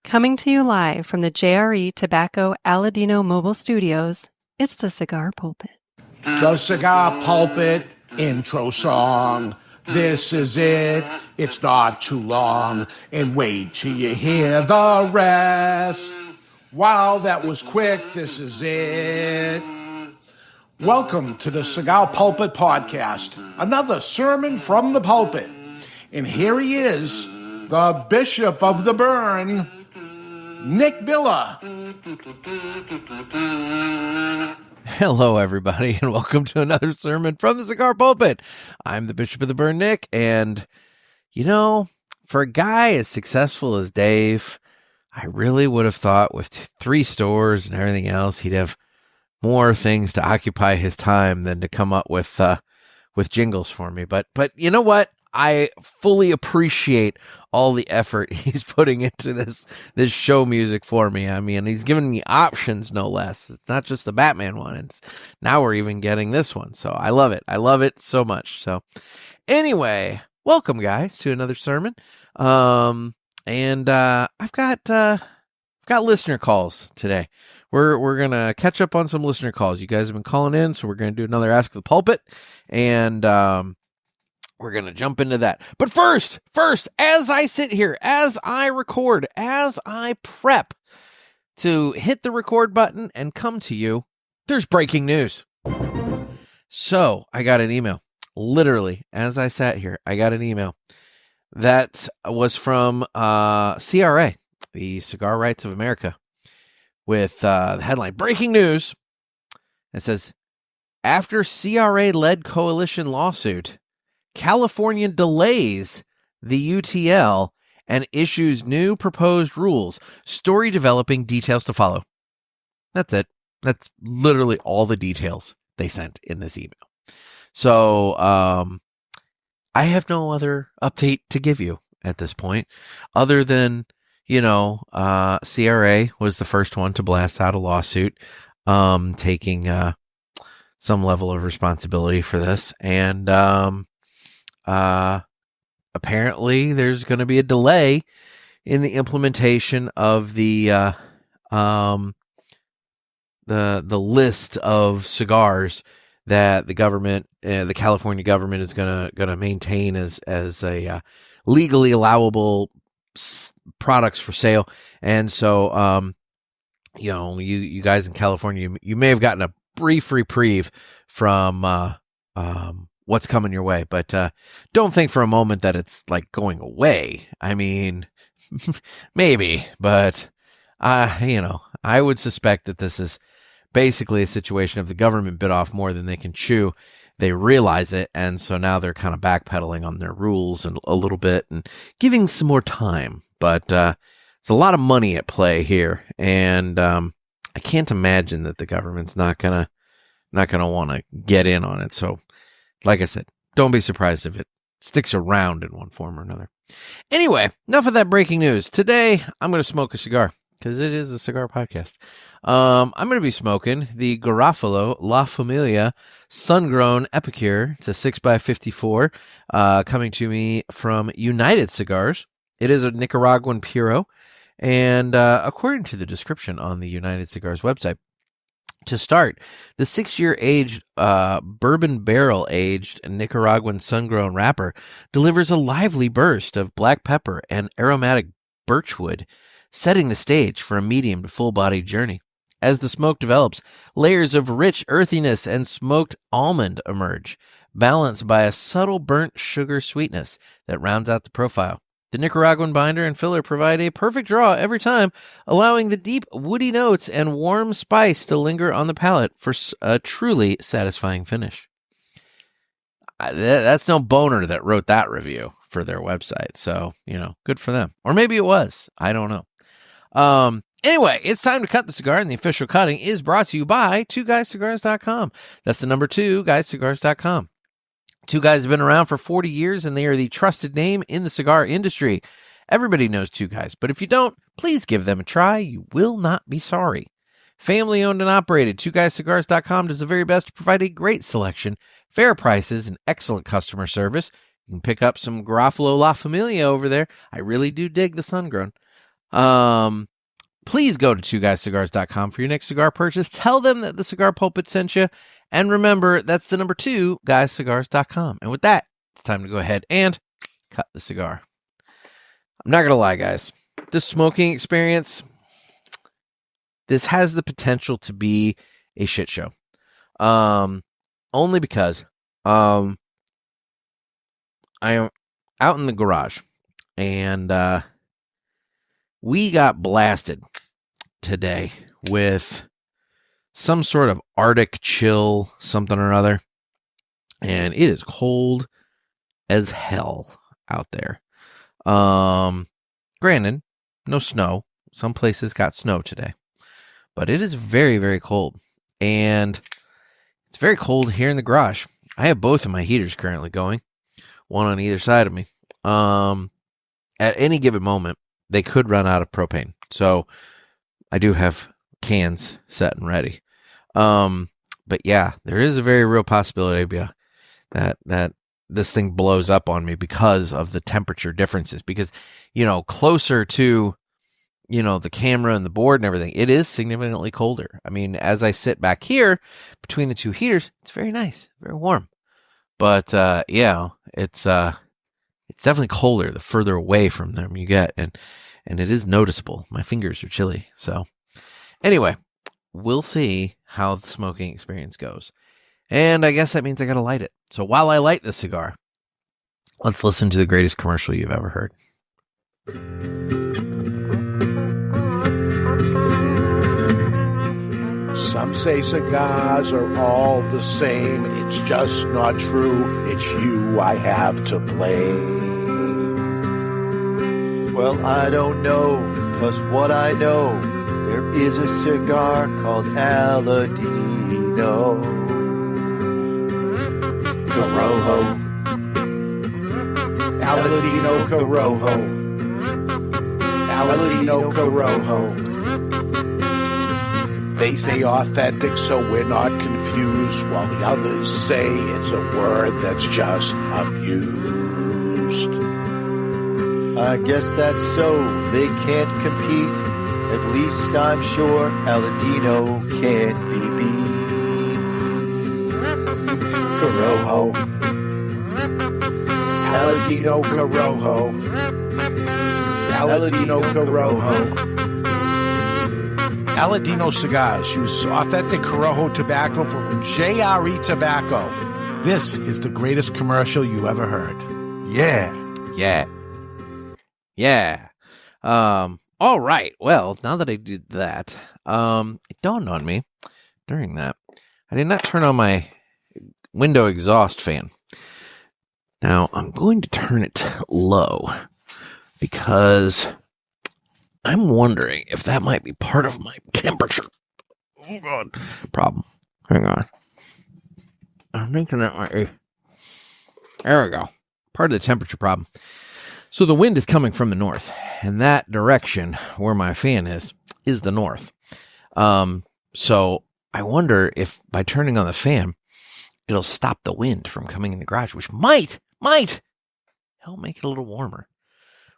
Coming to you live from the JRE Tobacco Aladino Mobile Studios, it's the Cigar Pulpit. The Cigar Pulpit intro song. This is it. It's not too long. And wait till you hear the rest. Wow, that was quick. This is it. Welcome to the Cigar Pulpit Podcast. Another sermon from the pulpit. And here he is, the Bishop of the Burn, Nick Billa. Hello, everybody, and welcome to another sermon from the Cigar Pulpit. I'm the Bishop of the Burn, Nick, and, you know, for a guy as successful as Dave, I really would have thought with 3 stores and everything else, he'd have more things to occupy his time than to come up with jingles for me. But you know what? I fully appreciate all the effort he's putting into this show music for me. I mean, he's giving me options, no less. It's not just the Batman one. Now we're even getting this one. So I love it. I love it so much. So anyway, welcome guys to another sermon. I've got listener calls today. We're going to catch up on some listener calls. You guys have been calling in, so we're going to do another Ask the Pulpit, and we're going to jump into that. But first, as I sit here, as I record, as I prep to hit the record button and come to you, there's breaking news. So I got an email. Literally, as I sat here, I got an email that was from CRA, the Cigar Rights of America, with the headline, Breaking News. It says, after CRA-led coalition lawsuit, California delays the UTL and issues new proposed rules. Story developing, details to follow. That's it. That's literally all the details they sent in this email. So I have no other update to give you at this point, other than, CRA was the first one to blast out a lawsuit, taking some level of responsibility for this. And apparently there's going to be a delay in the implementation of the list of cigars that the government, the California government, is gonna maintain as a legally allowable products for sale. And so, you guys in California, you may have gotten a brief reprieve from what's coming your way, but don't think for a moment that it's like going away. I mean, maybe, but I would suspect that this is basically a situation of the government bit off more than they can chew. They realize it, and so now they're kind of backpedaling on their rules and a little bit and giving some more time. But there's a lot of money at play here, and I can't imagine that the government's not gonna want to get in on it. So, like I said, don't be surprised if it sticks around in one form or another. Anyway, enough of that breaking news. Today, I'm going to smoke a cigar because it is a cigar podcast. I'm going to be smoking the Garofalo La Familia Sun-Grown Epicure. It's a 6x54 coming to me from United Cigars. It is a Nicaraguan Puro, and according to the description on the United Cigars website, to start, the 6-year aged bourbon barrel aged Nicaraguan sun-grown wrapper delivers a lively burst of black pepper and aromatic birchwood, setting the stage for a medium to full-bodied journey. As the smoke develops, layers of rich earthiness and smoked almond emerge, balanced by a subtle burnt sugar sweetness that rounds out the profile. The Nicaraguan binder and filler provide a perfect draw every time, allowing the deep woody notes and warm spice to linger on the palate for a truly satisfying finish. That's no boner that wrote that review for their website, so, good for them. Or maybe it was. I don't know. Anyway, it's time to cut the cigar, and the official cutting is brought to you by 2guyscigars.com. That's the number 2guyscigars.com. Two Guys have been around for 40 years, and they are the trusted name in the cigar industry. Everybody knows Two Guys, but if you don't, please give them a try. You will not be sorry. Family owned and operated, 2guyscigars.com does the very best to provide a great selection, fair prices, and excellent customer service. You can pick up some Garofalo La Familia over there. I really do dig the sun-grown. Please go to twoguyscigars.com for your next cigar purchase. Tell them that the Cigar Pulpit sent you. And remember, that's the number 2, guyscigars.com. And with that, it's time to go ahead and cut the cigar. I'm not going to lie, guys. This smoking experience, this has the potential to be a shit show. Only because I am out in the garage and we got blasted today with some sort of Arctic chill, something or other. And it is cold as hell out there. Granted, no snow. Some places got snow today. But it is very, very cold. And it's very cold here in the garage. I have both of my heaters currently going. One on either side of me. At any given moment, they could run out of propane. So I do have cans set and ready. But yeah, there is a very real possibility that this thing blows up on me because of the temperature differences. Because, closer to, the camera and the board and everything, it is significantly colder. I mean, as I sit back here between the two heaters, it's very nice, very warm. But, it's definitely colder the further away from them you get. And it is noticeable. My fingers are chilly. So anyway, we'll see how the smoking experience goes. And I guess that means I got to light it. So while I light the cigar, let's listen to the greatest commercial you've ever heard. Some say cigars are all the same. It's just not true. It's you I have to blame. Well, I don't know, 'cause what I know, there is a cigar called Aladino. Corojo. Aladino Corojo. Aladino Corojo. They say authentic, so we're not confused, while the others say it's a word that's just abused. I guess that's so. They can't compete. At least I'm sure Aladino can't be beat. Corojo. Aladino Corojo. Aladino Corojo. Aladino Cigars uses authentic Corojo tobacco from JRE Tobacco. This is the greatest commercial you ever heard. Yeah. All right. Well, now that I did that, it dawned on me during that I did not turn on my window exhaust fan. Now, I'm going to turn it low because I'm wondering if that might be part of my temperature. Oh, God. Problem. Hang on. I'm thinking that might be. There we go. Part of the temperature problem. So the wind is coming from the north, and that direction where my fan is the north. So I wonder if by turning on the fan, it'll stop the wind from coming in the garage, which might help make it a little warmer.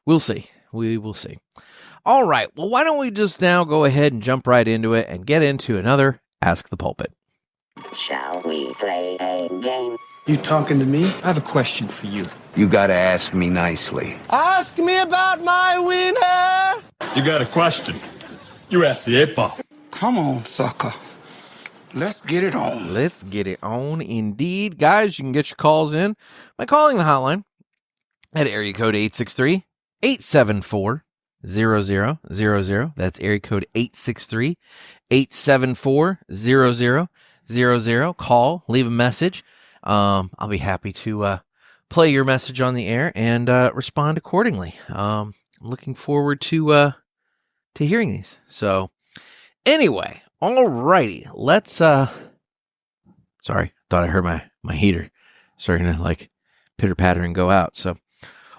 We'll see. We will see. All right. Well, why don't we just now go ahead and jump right into it and get into another Ask the Pulpit. Shall we play a game? You talking to me? I have a question for you. You gotta ask me nicely. Ask me about my wiener. You got a question? You ask the 8-ball. Come on, sucker. Let's get it on. Let's get it on indeed. Guys, you can get your calls in by calling the hotline at area code 863-874-0000. That's area code 863-874-0000. Call, leave a message. I'll be happy to play your message on the air and respond accordingly. Looking forward to hearing these. So anyway, alrighty, let's sorry, thought I heard my heater starting to pitter patter and go out. So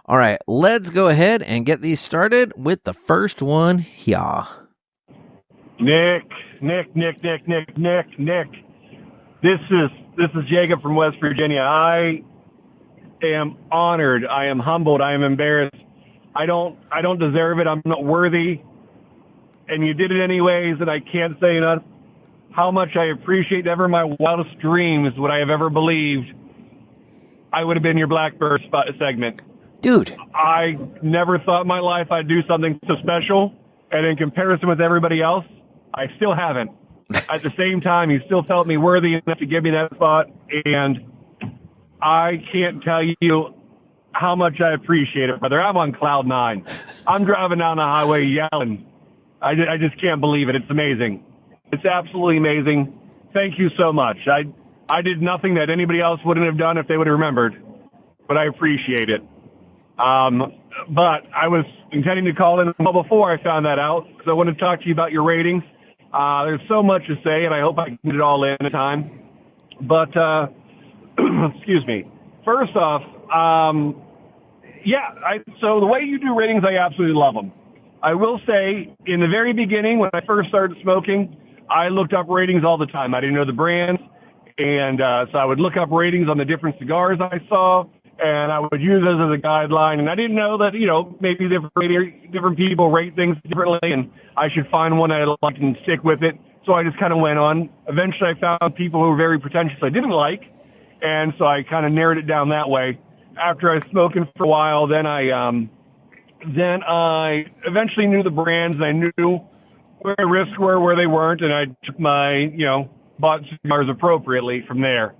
all right, let's go ahead and get these started with the first one here. Nick. This is Jacob from West Virginia. I am honored. I am humbled. I am embarrassed I don't deserve it. I'm not worthy. And you did it anyways, and I can't say enough how much I appreciate. Never in my wildest dreams would I have ever believed I would have been your Blackbird segment. Dude. I never thought in my life I'd do something so special, and in comparison with everybody else, I still haven't. At the same time, you still felt me worthy enough to give me that spot, and I can't tell you how much I appreciate it, brother. I'm on cloud 9. I'm driving down the highway yelling. I just can't believe it. It's amazing. It's absolutely amazing. Thank you so much. I did nothing that anybody else wouldn't have done if they would have remembered, but I appreciate it. But I was intending to call in before I found that out, because I wanted to talk to you about your ratings. There's so much to say, and I hope I can get it all in time. But, excuse me. First off, so the way you do ratings, I absolutely love them. I will say, in the very beginning, when I first started smoking, I looked up ratings all the time. I didn't know the brands, and so I would look up ratings on the different cigars I saw, and I would use those as a guideline. And I didn't know that, maybe different people rate things differently, and I should find one I liked and stick with it. So I just kind of went on. Eventually, I found people who were very pretentious I didn't like, and so I kind of narrowed it down that way. After I was smoking for a while, then I eventually knew the brands, and I knew where risks were, where they weren't, and I took my, bought cigars appropriately from there.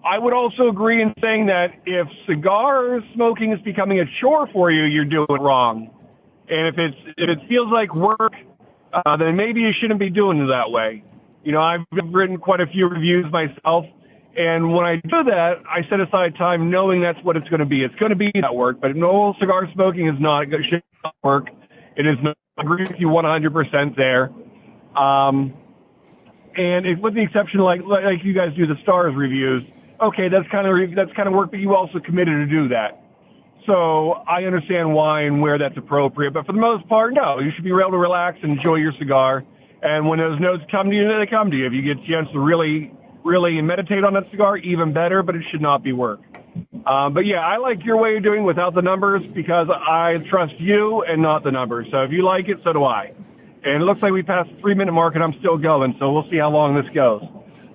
I would also agree in saying that if cigar smoking is becoming a chore for you, you're doing it wrong. And if it feels like work, then maybe you shouldn't be doing it that way. I've written quite a few reviews myself, and when I do that, I set aside time knowing that's what it's going to be. It's going to be that work, but no, cigar smoking is not. It should not work. It is not. I agree with you 100% there. And with the exception, like you guys do the stars reviews, okay, that's kind of work, but you also committed to do that. So I understand why and where that's appropriate. But for the most part, no, you should be able to relax and enjoy your cigar. And when those notes come to you, they come to you. If you get a chance to really meditate on that cigar, even better, but it should not be work. But yeah, I like your way of doing without the numbers because I trust you and not the numbers. So if you like it, so do I. And it looks like we passed the 3-minute mark and I'm still going, so we'll see how long this goes.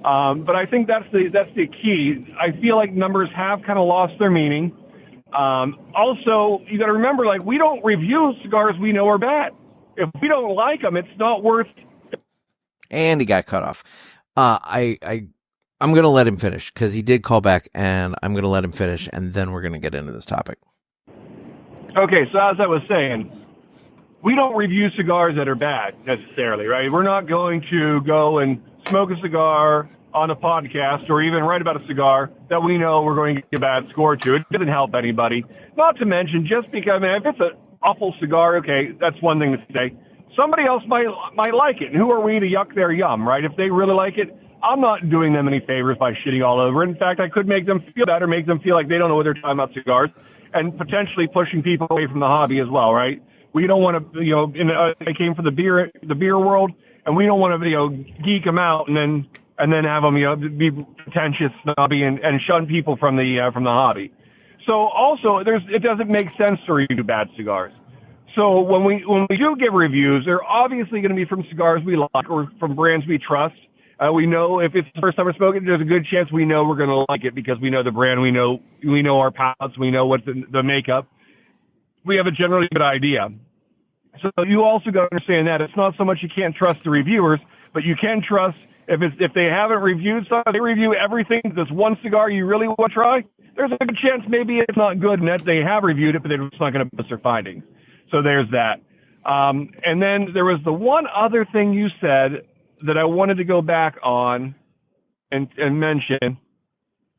But I think that's the key. I feel like numbers have kind of lost their meaning. Also, you got to remember, we don't review cigars we know are bad. If we don't like them, it's not worth. And he got cut off. I'm going to let him finish because he did call back, and I'm going to let him finish, and then we're going to get into this topic. Okay, so as I was saying, we don't review cigars that are bad necessarily, right? We're not going to go and smoke a cigar on a podcast or even write about a cigar that we know we're going to get a bad score to. It doesn't help anybody. Not to mention, just because, if it's an awful cigar, okay, that's one thing to say. Somebody else might like it. And who are we to yuck their yum, right? If they really like it, I'm not doing them any favors by shitting all over it. In fact, I could make them feel better, make them feel like they don't know what they're talking about cigars, and potentially pushing people away from the hobby as well, right? We don't want to, I came from the beer world, and we don't want to, geek them out and then have them, be pretentious, snobby, and shun people from the hobby. So also, it doesn't make sense to review bad cigars. So when we do give reviews, they're obviously going to be from cigars we like or from brands we trust. We know if it's the first time we're smoking, there's a good chance we know we're going to like it because we know the brand, we know our palates, we know what the makeup. We have a generally good idea. So you also got to understand that it's not so much you can't trust the reviewers, but you can trust if they haven't reviewed something, they review everything. This one cigar you really want to try, there's a good chance maybe it's not good and that they have reviewed it, but they're just not going to post their findings. So there's that. And then there was the one other thing you said that I wanted to go back on and mention.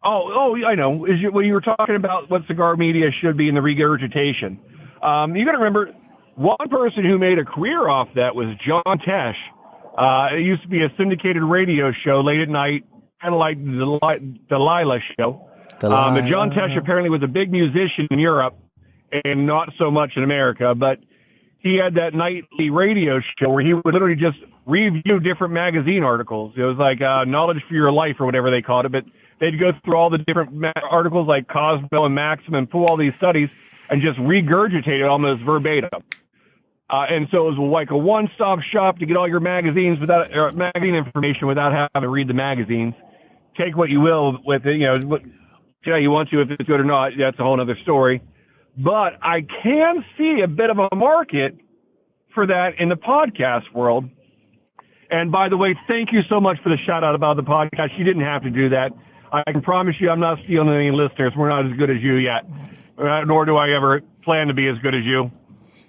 Oh, I know. When you were talking about what cigar media should be in the regurgitation. You got to remember, one person who made a career off that was John Tesh. It used to be a syndicated radio show late at night, kind of like the Delilah show. But John Tesh apparently was a big musician in Europe and not so much in America. But he had that nightly radio show where he would literally just review different magazine articles. It was like Knowledge for Your Life or whatever they called it. But they'd go through all the different articles like Cosmo and Maxim and pull all these studies. and just regurgitate it almost verbatim. And so it was like a one-stop shop to get all your magazines magazine information without having to read the magazines. Take what you will with it, you want to, if it's good or not, that's a whole other story. But I can see a bit of a market for that in the podcast world. And by the way, thank you so much for the shout out about the podcast. You didn't have to do that. I can promise you I'm not stealing any listeners. We're not as good as you yet, nor do I ever plan to be as good as you.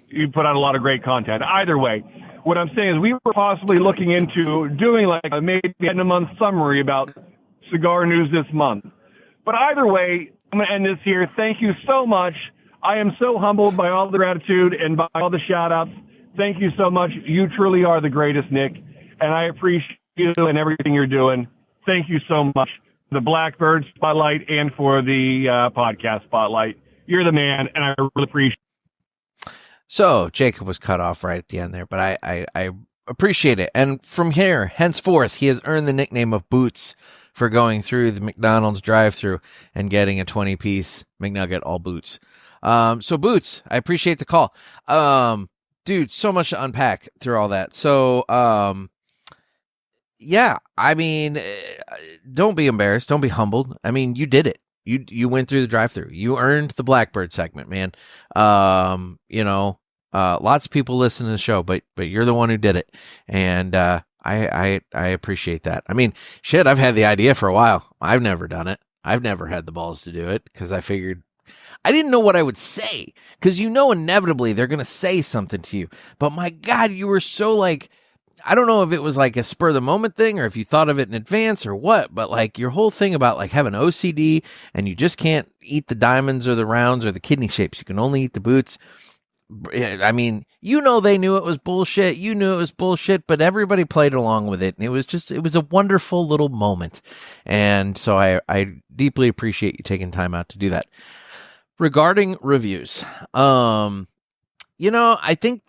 You put out a lot of great content. Either way, what I'm saying is we were possibly looking into doing like maybe a month summary about cigar news this month. But either way, I'm going to end this here. Thank you so much. I am so humbled by all the gratitude and by all the shout outs. Thank you so much. You truly are the greatest, Nick. And I appreciate you and everything you're doing. Thank you so much for the Blackbird spotlight and for the podcast spotlight. You're the man, and I really appreciate it. So Jacob was cut off right at the end there, but I appreciate it. And from here, henceforth, he has earned the nickname of Boots for going through the McDonald's drive-thru and getting a 20-piece McNugget, all Boots. So Boots, I appreciate the call. Dude, so much to unpack through all that. So, yeah, I mean, don't be embarrassed. Don't be humbled. I mean, you did it. You went through the drive-thru. You earned the Blackbird segment, man. Lots of people listen to the show, but you're the one who did it. And, I appreciate that. I mean, shit, I've had the idea for a while. I've never done it. I've never had the balls to do it because I figured I didn't know what I would say because inevitably they're going to say something to you. But my God, you were so like, I don't know if it was like a spur of the moment thing or if you thought of it in advance or what, but like your whole thing about like having OCD and you just can't eat the diamonds or the rounds or the kidney shapes. You can only eat the Boots. I mean, they knew it was bullshit. You knew it was bullshit, but everybody played along with it. And it was a wonderful little moment. And so I deeply appreciate you taking time out to do that. Regarding reviews, I think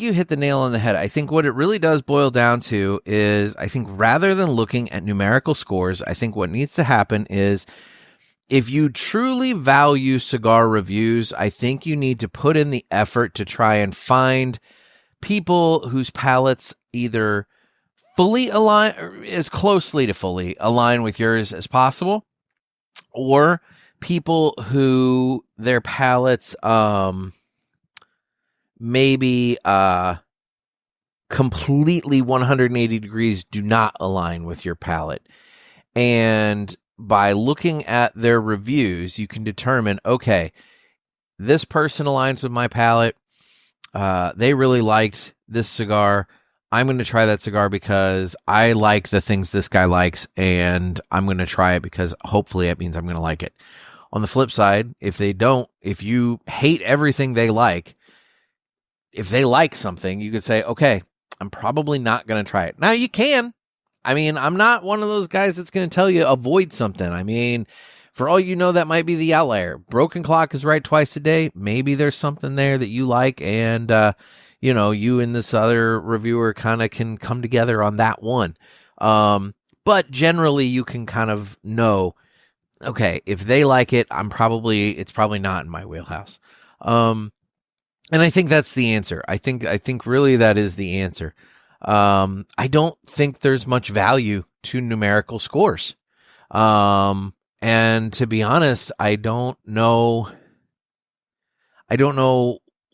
you hit the nail on the head. I think what it really does boil down to is I think rather than looking at numerical scores, I think what needs to happen is if you truly value cigar reviews, I think you need to put in the effort to try and find people whose palates either fully align, or as closely to fully align with yours as possible, or people who their palates maybe completely 180 degrees do not align with your palate. And by looking at their reviews, you can determine, okay, this person aligns with my palate. They really liked this cigar. I'm going to try that cigar because I like the things this guy likes, and I'm going to try it because hopefully it means I'm going to like it. On the flip side, if you hate everything they like, if they like something, you could say, okay, I'm probably not going to try it. Now you can. I mean, I'm not one of those guys that's going to tell you avoid something. I mean, for all you know, that might be the outlier. Broken clock is right twice a day. Maybe there's something there that you like, and you and this other reviewer kind of can come together on that one. But generally, you can kind of know, okay, if they like it, it's probably not in my wheelhouse. And I think that's the answer. I think really that is the answer. I don't think there's much value to numerical scores. And to be honest, I don't know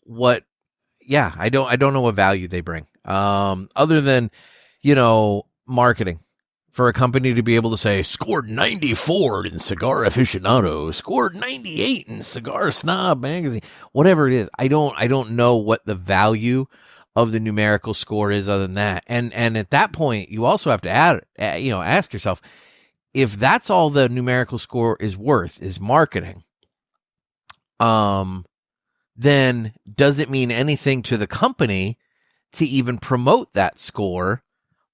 what value they bring. Other than, marketing. For a company to be able to say, scored 94 in Cigar Aficionado, scored 98 in Cigar Snob magazine, whatever it is. I don't know what the value of the numerical score is other than that. And at that point, you also have to ask yourself, if that's all the numerical score is worth, is marketing, then does it mean anything to the company to even promote that score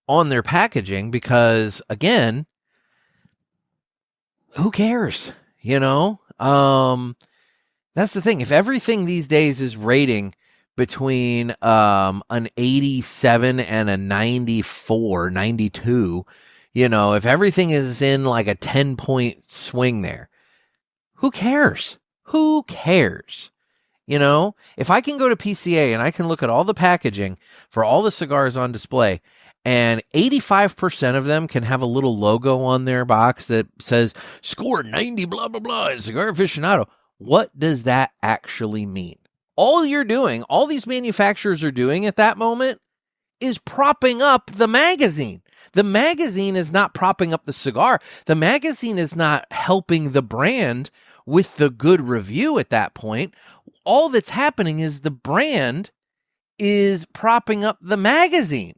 on their packaging? Because again, who cares? That's the thing. If everything these days is rating between an 87 and a 94, 92, if everything is in like a 10-point swing there, who cares? Who cares? You know, if I can go to PCA and I can look at all the packaging for all the cigars on display, and 85% of them can have a little logo on their box that says score 90 blah blah blah and Cigar Aficionado, what does that actually mean? All you're doing, all these manufacturers are doing at that moment is propping up the magazine. The magazine is not propping up the cigar. The magazine is not helping the brand with the good review at that point. All that's happening is the brand is propping up the magazine.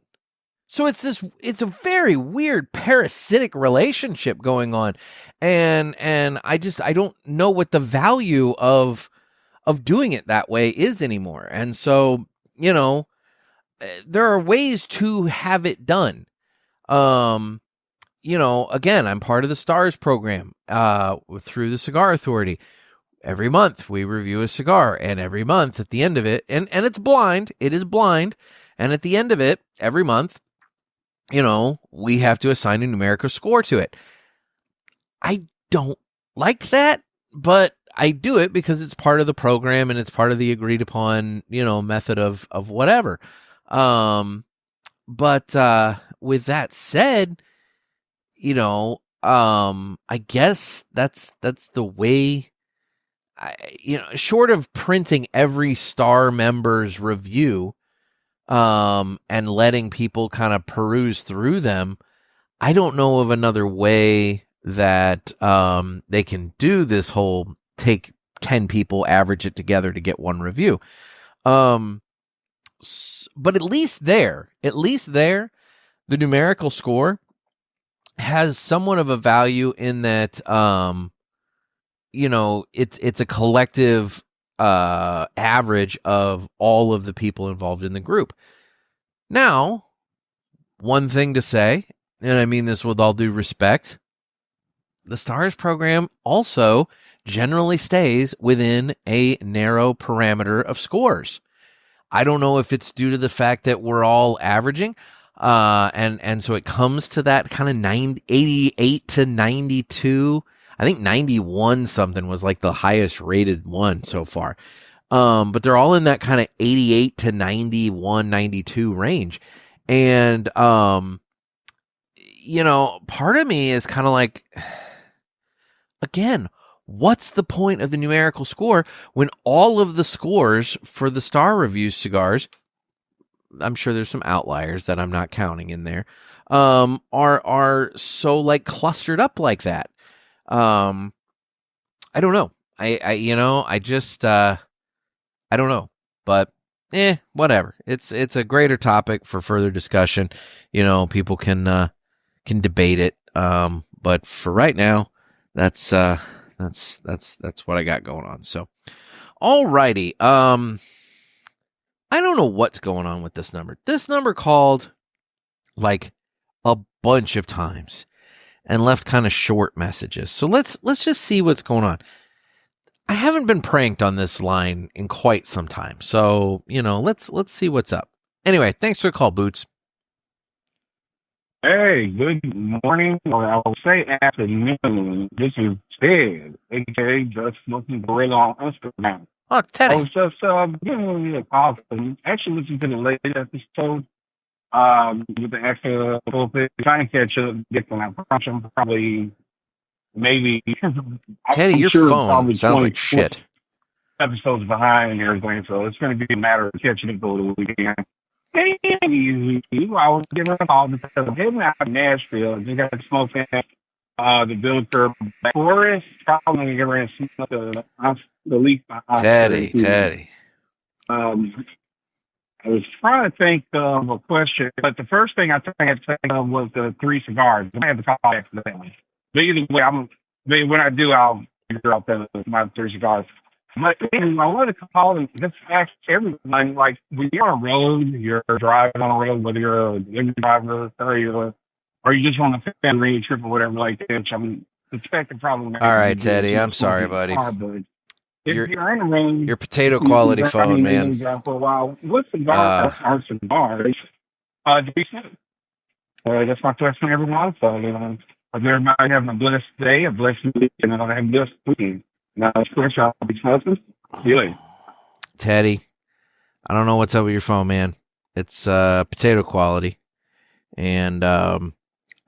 So it's a very weird parasitic relationship going on. And I don't know what the value of doing it that way is anymore. And so, you know, there are ways to have it done. You know, again, I'm part of the STARS program, through the Cigar Authority. Every month we review a cigar, and every month at the end of it, and it's blind, it is blind. And at the end of it, every month, you know, we have to assign a numerical score to it. I don't like that, but I do it because it's part of the program and it's part of the agreed upon, you know, method of whatever. But with that said, you know, I guess that's the way, you know, short of printing every STAR member's review, and letting people kind of peruse through them, I don't know of another way that, they can do this whole take 10 people, average it together to get one review. But at least there, the numerical score has somewhat of a value in that, you know, it's a collective average of all of the people involved in the group. Now, one thing to say, and I mean this with all due respect, the STARS program also generally stays within a narrow parameter of scores. I don't know if it's due to the fact that we're all averaging, and so it comes to that kind of 88 to 92. I think 91 something was like the highest rated one so far. But they're all in that kind of 88 to 91, 92 range. And, you know, part of me is kind of like, again, what's the point of the numerical score when all of the scores for the Star Review cigars, I'm sure there's some outliers that I'm not counting in there, are so like clustered up like that. I don't know. I don't know, but whatever. It's a greater topic for further discussion. You know, people can debate it. But for right now, that's what I got going on. So, alrighty. I don't know what's going on with this number. This number called like a bunch of times and left kind of short messages. So let's just see what's going on. I haven't been pranked on this line in quite some time. So, you know, let's see what's up. Anyway, thanks for the call, Boots. Hey, good morning, or I will say afternoon. This is Ted, a.k.a. Just Smoking Gorilla on Instagram. Oh, Teddy. I was just giving you a call. Actually, listening to the latest episode with the Ask the Pulpit. Trying to catch up, get some information, probably, maybe. Teddy, your phone sounds like shit. Episodes behind and everything, so it's going to be a matter of catching it over the weekend. I was giving a call because I'm heading out of Nashville. Just got smoking the Villiger Forest. Probably get ready to smoke the leaf. Teddy. I was trying to think of a question, but the first thing I think I had to think of was the 3 cigars. I had to call accidentally. But either way, when I do, I'll figure out that my 3 cigars. But I wanted to call and just ask everyone, like, when you're on a road, you're driving on a road, whether you're a delivery driver or you just on a family trip or whatever like that, which I'm expecting probably. All right, Teddy, I'm sorry, buddy. If you're on a road, your potato quality phone, man. For a while, what cigars are cigars? That's my question, everyone. So, everybody having a blessed day, a blessed week, and have a blessed weekend. Now, of course, I'll be smoking. See you later. Teddy, I don't know what's up with your phone, man. It's potato quality, and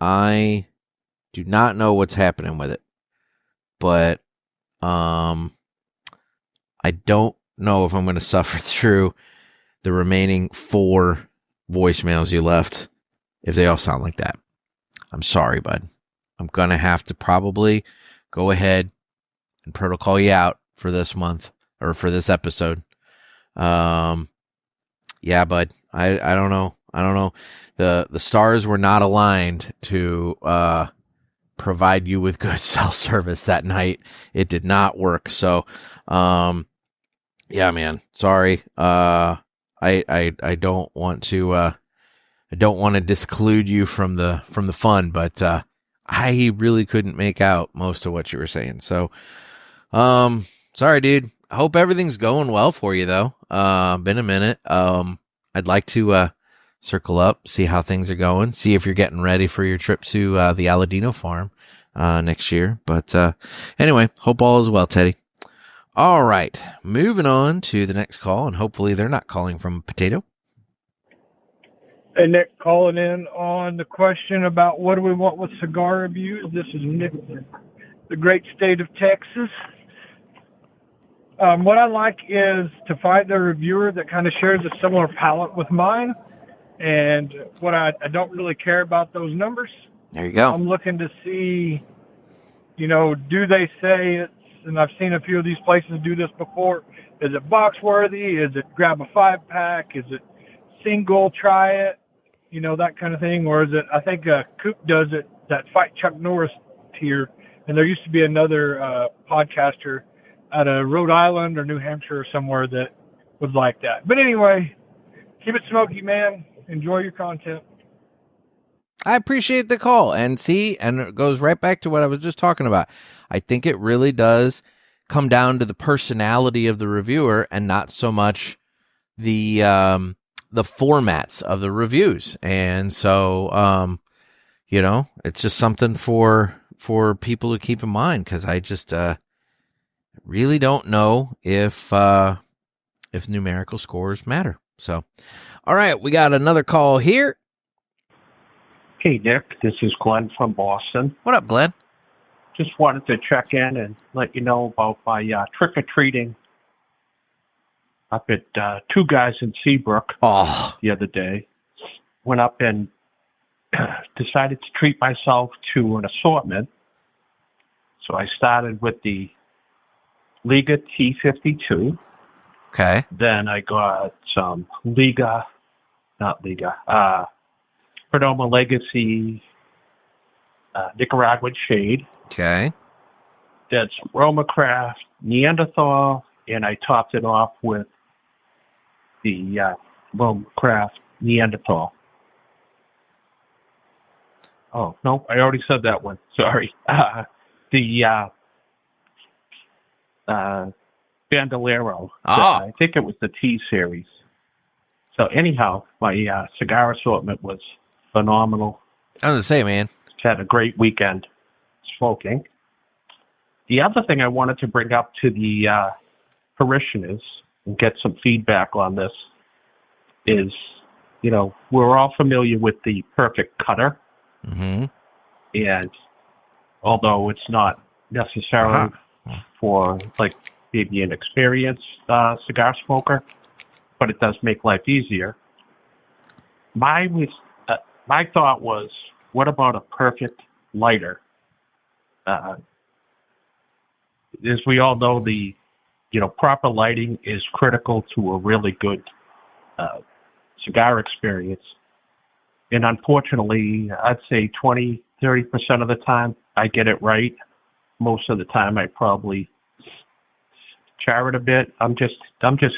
I do not know what's happening with it, but I don't know if I'm going to suffer through the remaining 4 voicemails you left if they all sound like that. I'm sorry, bud. I'm going to have to probably go ahead and protocol you out for this month or for this episode. Yeah, bud. I don't know. I don't know. The stars were not aligned to provide you with good cell service that night. It did not work. So, yeah, man. Sorry. I don't want to disclude you from the fun, but I really couldn't make out most of what you were saying. So, sorry, dude. I hope everything's going well for you, though. Been a minute. I'd like to circle up, see how things are going, see if you're getting ready for your trip to the Aladino farm next year. But anyway, hope all is well, Teddy. All right, moving on to the next call, and hopefully they're not calling from Potato. Hey, Nick, calling in on the question about what do we want with cigar reviews. This is Nick, the great state of Texas. What I like is to find a reviewer that kind of shares a similar palate with mine. And what I don't really care about those numbers. There you go. I'm looking to see, do they say it's, and I've seen a few of these places do this before, is it box worthy? Is it grab a 5-pack? Is it single, try it? That kind of thing. Or is it, I think Coop does it, that Fight Chuck Norris tier. And there used to be another podcaster out of Rhode Island or New Hampshire or somewhere that was like that. But anyway, keep it smoky, man. Enjoy your content. I appreciate the call. And it goes right back to what I was just talking about. I think it really does come down to the personality of the reviewer and not so much the formats of the reviews. And so, it's just something for people to keep in mind, because I just really don't know if numerical scores matter. So, all right, we got another call here. Hey, Nick, this is Glenn from Boston. What up, Glenn? Just wanted to check in and let you know about my trick-or-treating up at Two Guys in Seabrook the other day. Went up and decided to treat myself to an assortment. So I started with the Liga T52. Okay. Then I got some Perdomo Legacy Nicaraguan Shade. Okay. Then some Roma Craft Neanderthal, and I topped it off with the Roma Craft Neanderthal. Oh, no, I already said that one. Sorry. The Bandolero. I think it was the T series. So anyhow, my cigar assortment was phenomenal. I was going to say, man. Had a great weekend smoking. The other thing I wanted to bring up to the parishioners and get some feedback on this is, we're all familiar with the Perfect Cutter. Mm-hmm. And although it's not necessarily for, maybe an experienced cigar smoker, but it does make life easier. My thought was, what about a perfect lighter? As we all know, the proper lighting is critical to a really good cigar experience. And unfortunately, I'd say 20, 30% of the time I get it right. Most of the time I probably char it a bit. I'm just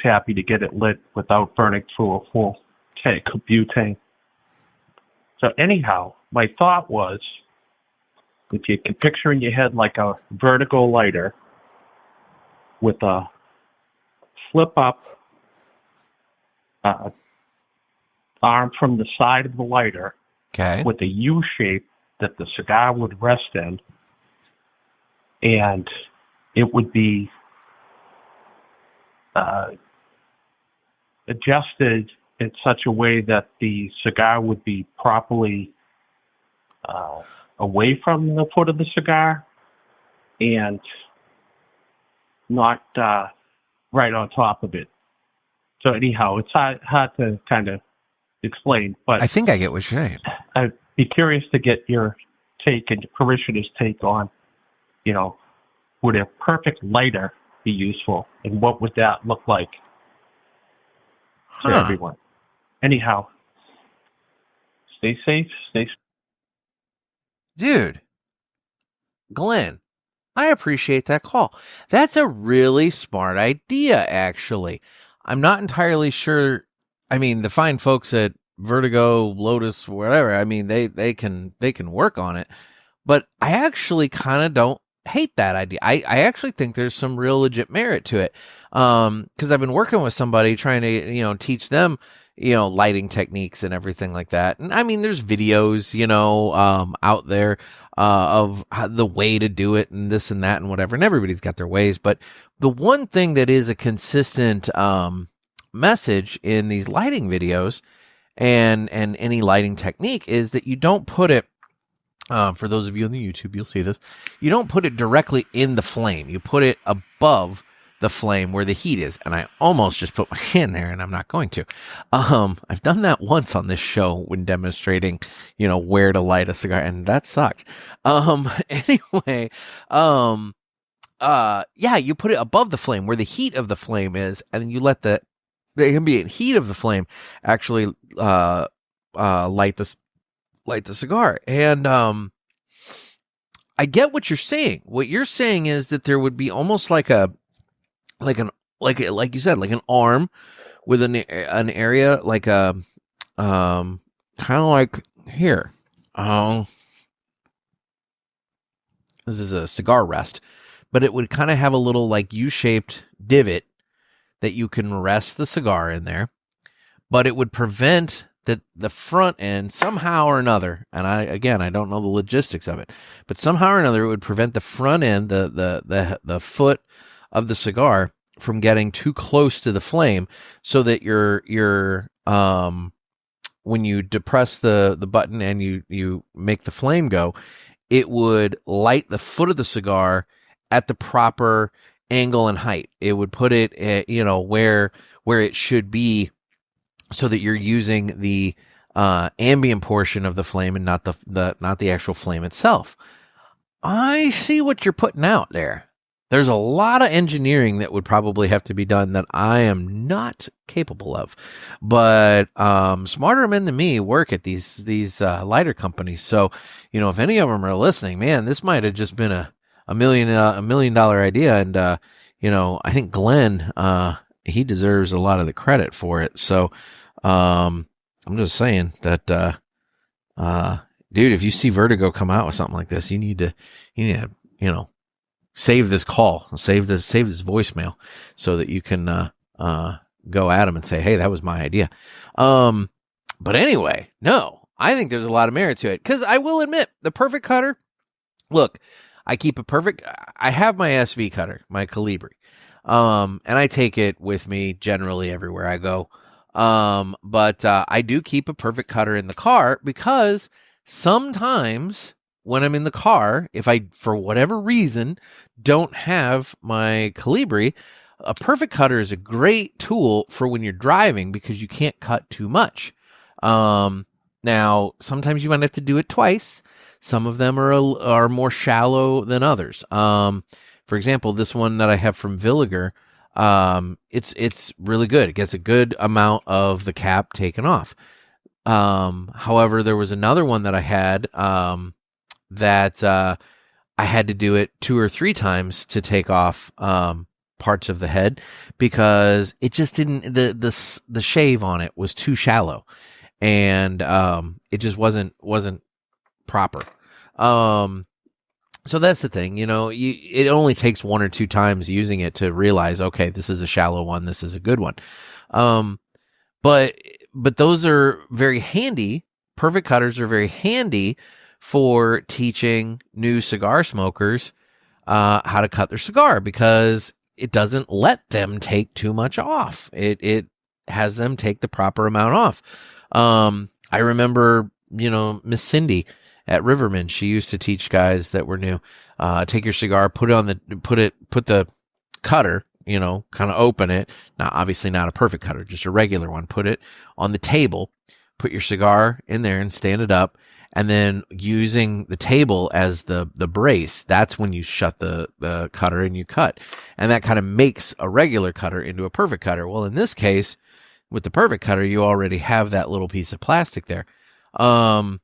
happy to get it lit without burning through a full tank of butane. So anyhow, my thought was, if you can picture in your head like a vertical lighter with a flip up arm from the side of the lighter, okay, with a U shape that the cigar would rest in, and it would be adjusted in such a way that the cigar would be properly away from the foot of the cigar and not right on top of it. So anyhow, it's hard to kind of explain, but I think I get what you're saying. I'd be curious to get your take and your parishioners' take on, would a perfect lighter be useful, and what would that look like for everyone? Anyhow, stay safe. Dude, Glenn, I appreciate that call. That's a really smart idea, actually. I'm not entirely sure. I mean, the fine folks at Vertigo, Lotus, whatever, I mean, they can work on it. But I actually kind of don't hate that idea. I actually think there's some real legit merit to it. Because I've been working with somebody trying to, teach them, lighting techniques and everything like that. And I mean, there's videos, out there of the way to do it and this and that and whatever. And everybody's got their ways. But the one thing that is a consistent message in these lighting videos and any lighting technique is that you don't put it, for those of you on the YouTube, you'll see this. You don't put it directly in the flame. You put it above the flame where the heat is. And I almost just put my hand there, and I'm not going to. I've done that once on this show when demonstrating, where to light a cigar, and that sucked. Anyway, you put it above the flame where the heat of the flame is, and then you let the ambient heat of the flame actually light the cigar. And I get what you're saying. What you're saying is that there would be almost like you said, like an arm with an area like a kind of like here. This is a cigar rest, but it would kind of have a little like U-shaped divot that you can rest the cigar in there, but it would prevent the front end somehow or another. And I don't know the logistics of it, but somehow or another, it would prevent the front end, the foot of the cigar from getting too close to the flame, so that when you depress the button and you make the flame go, it would light the foot of the cigar at the proper angle and height. It would put it at, where it should be, so that you're using the ambient portion of the flame and not the actual flame itself. I see what you're putting out there. There's a lot of engineering that would probably have to be done that I am not capable of. But smarter men than me work at these lighter companies. So, if any of them are listening, man, this might have just been a $1 million idea. And, I think Glenn, he deserves a lot of the credit for it. So I'm just saying that, dude, if you see Vertigo come out with something like this, you need to, save this call, save this voicemail, so that you can go at them and say, hey, that was my idea. But anyway, no, I think there's a lot of merit to it, because I will admit, the perfect cutter, look, I have my SV cutter, my Calibri, and I take it with me generally everywhere I go. But I do keep a perfect cutter in the car, because sometimes when I'm in the car, if I, for whatever reason, don't have my Calibri, a perfect cutter is a great tool for when you're driving, because you can't cut too much. Now, sometimes you might have to do it twice. Some of them are more shallow than others. For example, this one that I have from Villiger, it's really good. It gets a good amount of the cap taken off. However, there was another one that I had, that I had to do it 2 or 3 times to take off parts of the head, because it just didn't, the shave on it was too shallow, and it just wasn't proper. So that's the thing, it only takes 1 or 2 times using it to realize, okay, this is a shallow one, this is a good one. But those are very handy. Perfect cutters are very handy for teaching new cigar smokers how to cut their cigar, because it doesn't let them take too much off. It has them take the proper amount off. I remember, Miss Cindy at Riverman, she used to teach guys that were new, take your cigar, put the cutter, kind of open it. Now, obviously not a perfect cutter, just a regular one. Put it on the table, put your cigar in there and stand it up. And then using the table as the brace, that's when you shut the cutter and you cut. And that kind of makes a regular cutter into a perfect cutter. Well, in this case, with the perfect cutter, you already have that little piece of plastic there. But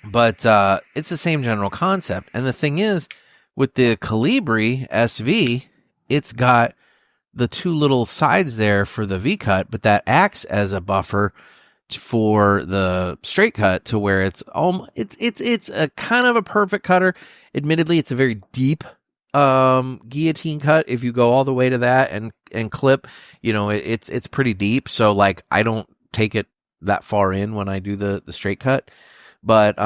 it's the same general concept. And the thing is, with the Colibri SV, it's got the two little sides there for the V-cut, but that acts as a buffer for the straight cut to where it's a kind of a perfect cutter. Admittedly, it's a very deep guillotine cut. If you go all the way to that and clip, it's pretty deep. So like I don't take it that far in when I do the straight cut. But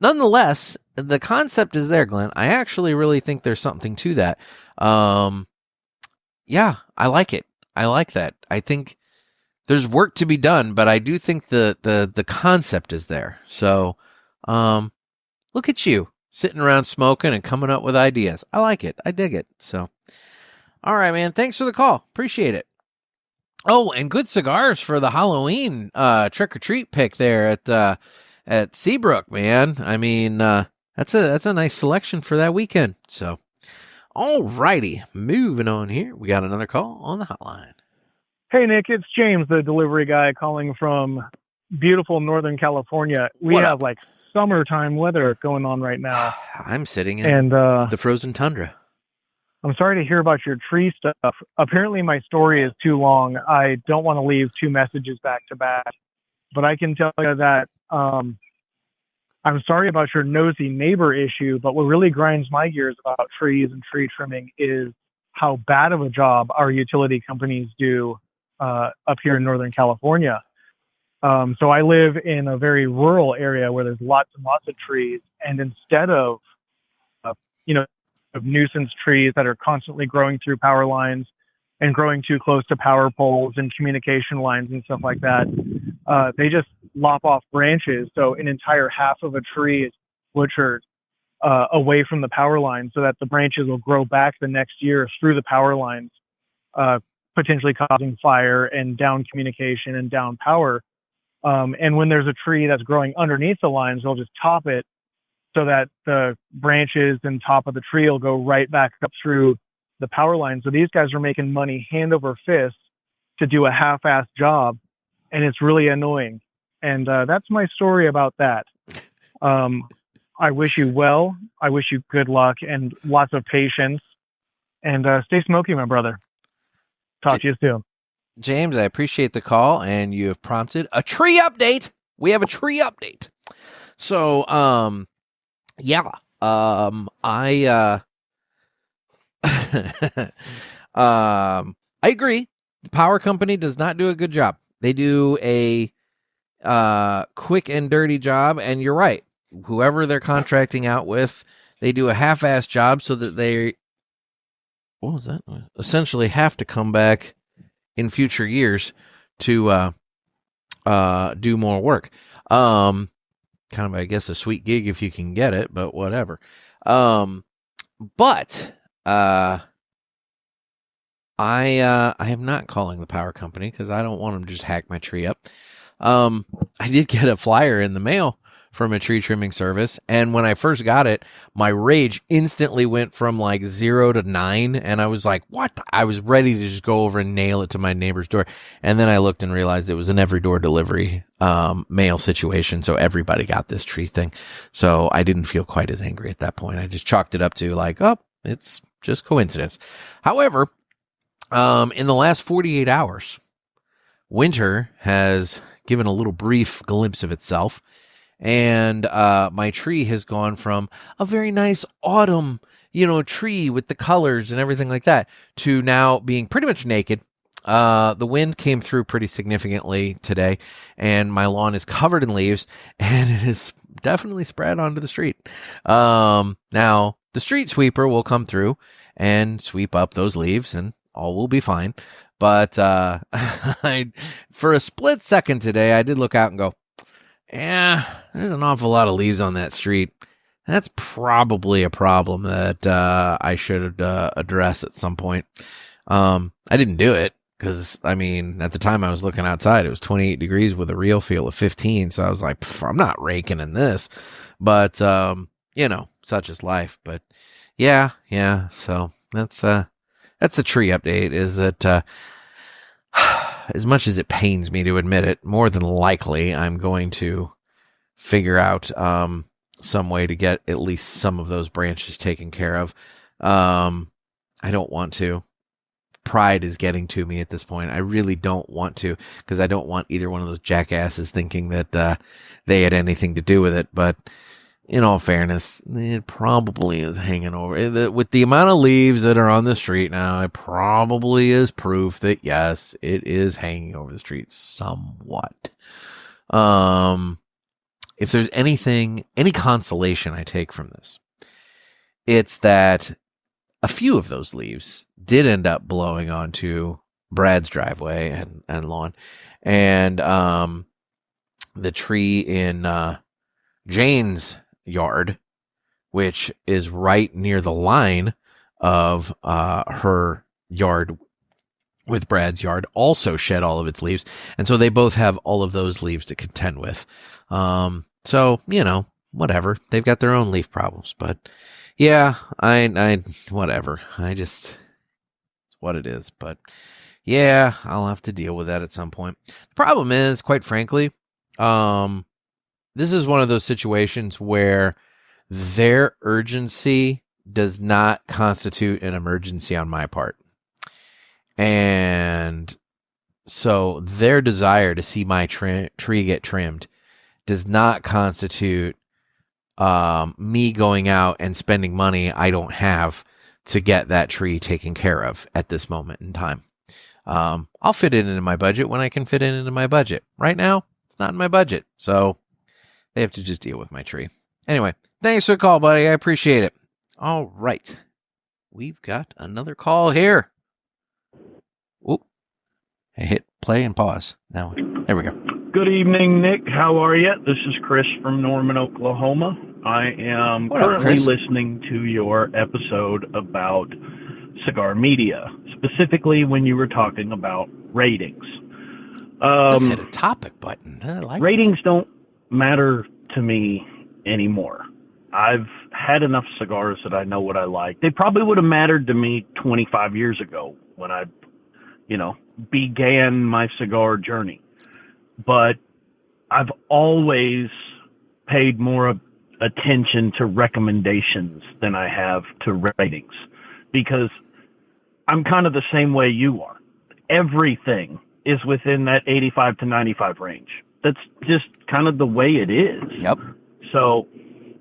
nonetheless, the concept is there, Glenn. I actually really think there's something to that. Yeah, I like it. I like that. I think there's work to be done, but I do think the concept is there. So, look at you sitting around smoking and coming up with ideas. I like it. I dig it. So, all right, man. Thanks for the call. Appreciate it. Oh, and good cigars for the Halloween trick or treat pick there at Seabrook, man. I mean, that's a nice selection for that weekend. So, all righty, moving on here. We got another call on the hotline. Hey, Nick, it's James, the delivery guy calling from beautiful Northern California. We have like summertime weather going on right now. I'm sitting in the frozen tundra. I'm sorry to hear about your tree stuff. Apparently my story is too long. I don't want to leave two messages back to back, but I can tell you that I'm sorry about your nosy neighbor issue, but what really grinds my gears about trees and tree trimming is how bad of a job our utility companies do up here in Northern California. So I live in a very rural area where there's lots and lots of trees, and instead of nuisance trees that are constantly growing through power lines and growing too close to power poles and communication lines and stuff like that, they just lop off branches. So an entire half of a tree is butchered away from the power line so that the branches will grow back the next year through the power lines, potentially causing fire and down communication and down power. And when there's a tree that's growing underneath the lines, they'll just top it so that the branches and top of the tree will go right back up through the power line. So these guys are making money hand over fist to do a half-assed job, and it's really annoying. And that's my story about that. I wish you well. I wish you good luck and lots of patience. And stay smoky, my brother. Talk to you soon. James, I appreciate the call, and you have prompted a tree update. We have a tree update. So, I agree. The power company does not do a good job. They do a quick and dirty job, and you're right. Whoever they're contracting out with, they do a half-assed job so that they, what was that? Essentially have to come back in future years to do more work. Kind of, I guess, a sweet gig if you can get it, but whatever. But I am not calling the power company because I don't want them to just hack my tree up. I did get a flyer in the mail from a tree trimming service, and when I first got it, my rage instantly went from like 0 to 9, and I was like, what? I was ready to just go over and nail it to my neighbor's door, and then I looked and realized it was an every door delivery mail situation, so everybody got this tree thing. So I didn't feel quite as angry at that point. I just chalked it up to like, oh, it's just coincidence. However, in the last 48 hours, winter has given a little brief glimpse of itself. And my tree has gone from a very nice autumn, tree with the colors and everything like that to now being pretty much naked. The wind came through pretty significantly today, and my lawn is covered in leaves, and it is definitely spread onto the street. Now, the street sweeper will come through and sweep up those leaves, and all will be fine. But for a split second today, I did look out and go, yeah, there's an awful lot of leaves on that street. That's probably a problem that I should address at some point. I didn't do it because, I mean, at the time I was looking outside, it was 28 degrees with a real feel of 15. So I was like, I'm not raking in this. But, you know, such is life. But yeah. So that's the tree update, is that as much as it pains me to admit it, more than likely I'm going to figure out some way to get at least some of those branches taken care of. I don't want to. Pride is getting to me at this point. I really don't want to, because I don't want either one of those jackasses thinking that they had anything to do with it. But in all fairness, it probably is hanging over. With the amount of leaves that are on the street now, it probably is proof that, yes, it is hanging over the street somewhat. If there's any consolation I take from this, it's that a few of those leaves did end up blowing onto Brad's driveway and lawn. And the tree in Jane's yard, which is right near the line of her yard with Brad's yard, also shed all of its leaves. And so they both have all of those leaves to contend with. So, you know, whatever. They've got their own leaf problems. But yeah, I whatever. It's what it is. But yeah, I'll have to deal with that at some point. The problem is, quite frankly, this is one of those situations where their urgency does not constitute an emergency on my part. And so their desire to see my tree get trimmed does not constitute me going out and spending money I don't have to get that tree taken care of at this moment in time. I'll fit it into my budget when I can fit it into my budget. Right now, it's not in my budget. So they have to just deal with my tree. Anyway, thanks for the call, buddy. I appreciate it. All right. We've got another call here. Oop. I hit play and pause. Now, there we go. Good evening, Nick. How are you? This is Chris from Norman, Oklahoma. I am currently listening to your episode about cigar media, specifically when you were talking about ratings. Let's hit a topic button. I like ratings don't matter to me anymore. I've had enough cigars that I know what I like. They probably would have mattered to me 25 years ago when I, began my cigar journey. But I've always paid more attention to recommendations than I have to ratings, because I'm kind of the same way you are. Everything is within that 85 to 95 range. That's just kind of the way it is. Yep. So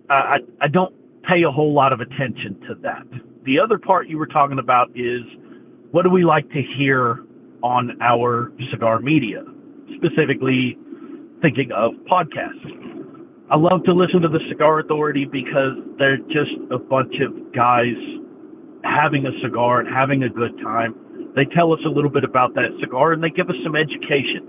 I don't pay a whole lot of attention to that. The other part you were talking about is, what do we like to hear on our cigar media, specifically thinking of podcasts? I love to listen to the Cigar Authority because they're just a bunch of guys having a cigar and having a good time. They tell us a little bit about that cigar, and they give us some education.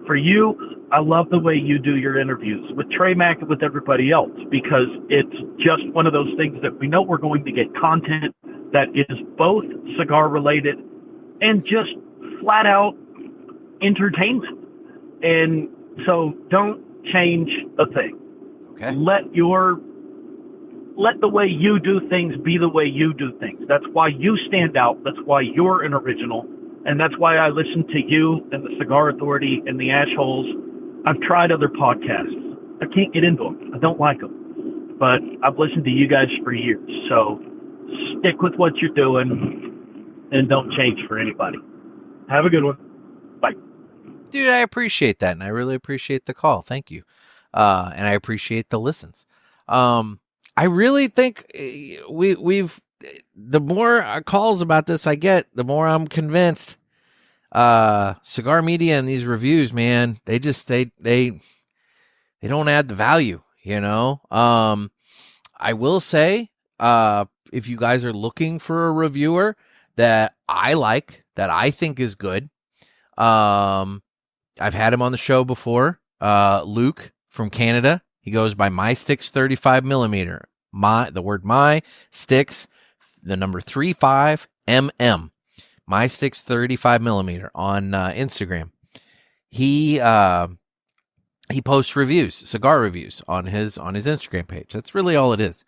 For you, I love the way you do your interviews with Trey Mack and with everybody else, because it's just one of those things that we know we're going to get content that is both cigar related and just flat out entertainment. And so don't change a thing. Okay. Let the way you do things be the way you do things. That's why you stand out. That's why you're an original. And that's why I listen to you and the Cigar Authority and the Ashholes. I've tried other podcasts. I can't get into them. I don't like them. But I've listened to you guys for years. So stick with what you're doing and don't change for anybody. Have a good one. Bye. Dude, I appreciate that. And I really appreciate the call. Thank you. And I appreciate the listens. I really think we've the more calls about this I get, the more I'm convinced cigar media and these reviews, man, they just they don't add the value, I will say, if you guys are looking for a reviewer that I like, that I think is good, I've had him on the show before. Luke from Canada. He goes by My Sticks 35 millimeter. The word My Sticks, the number 35 mm. My Sticks 35 millimeter on Instagram. He posts reviews, cigar reviews on his Instagram page. That's really all it is.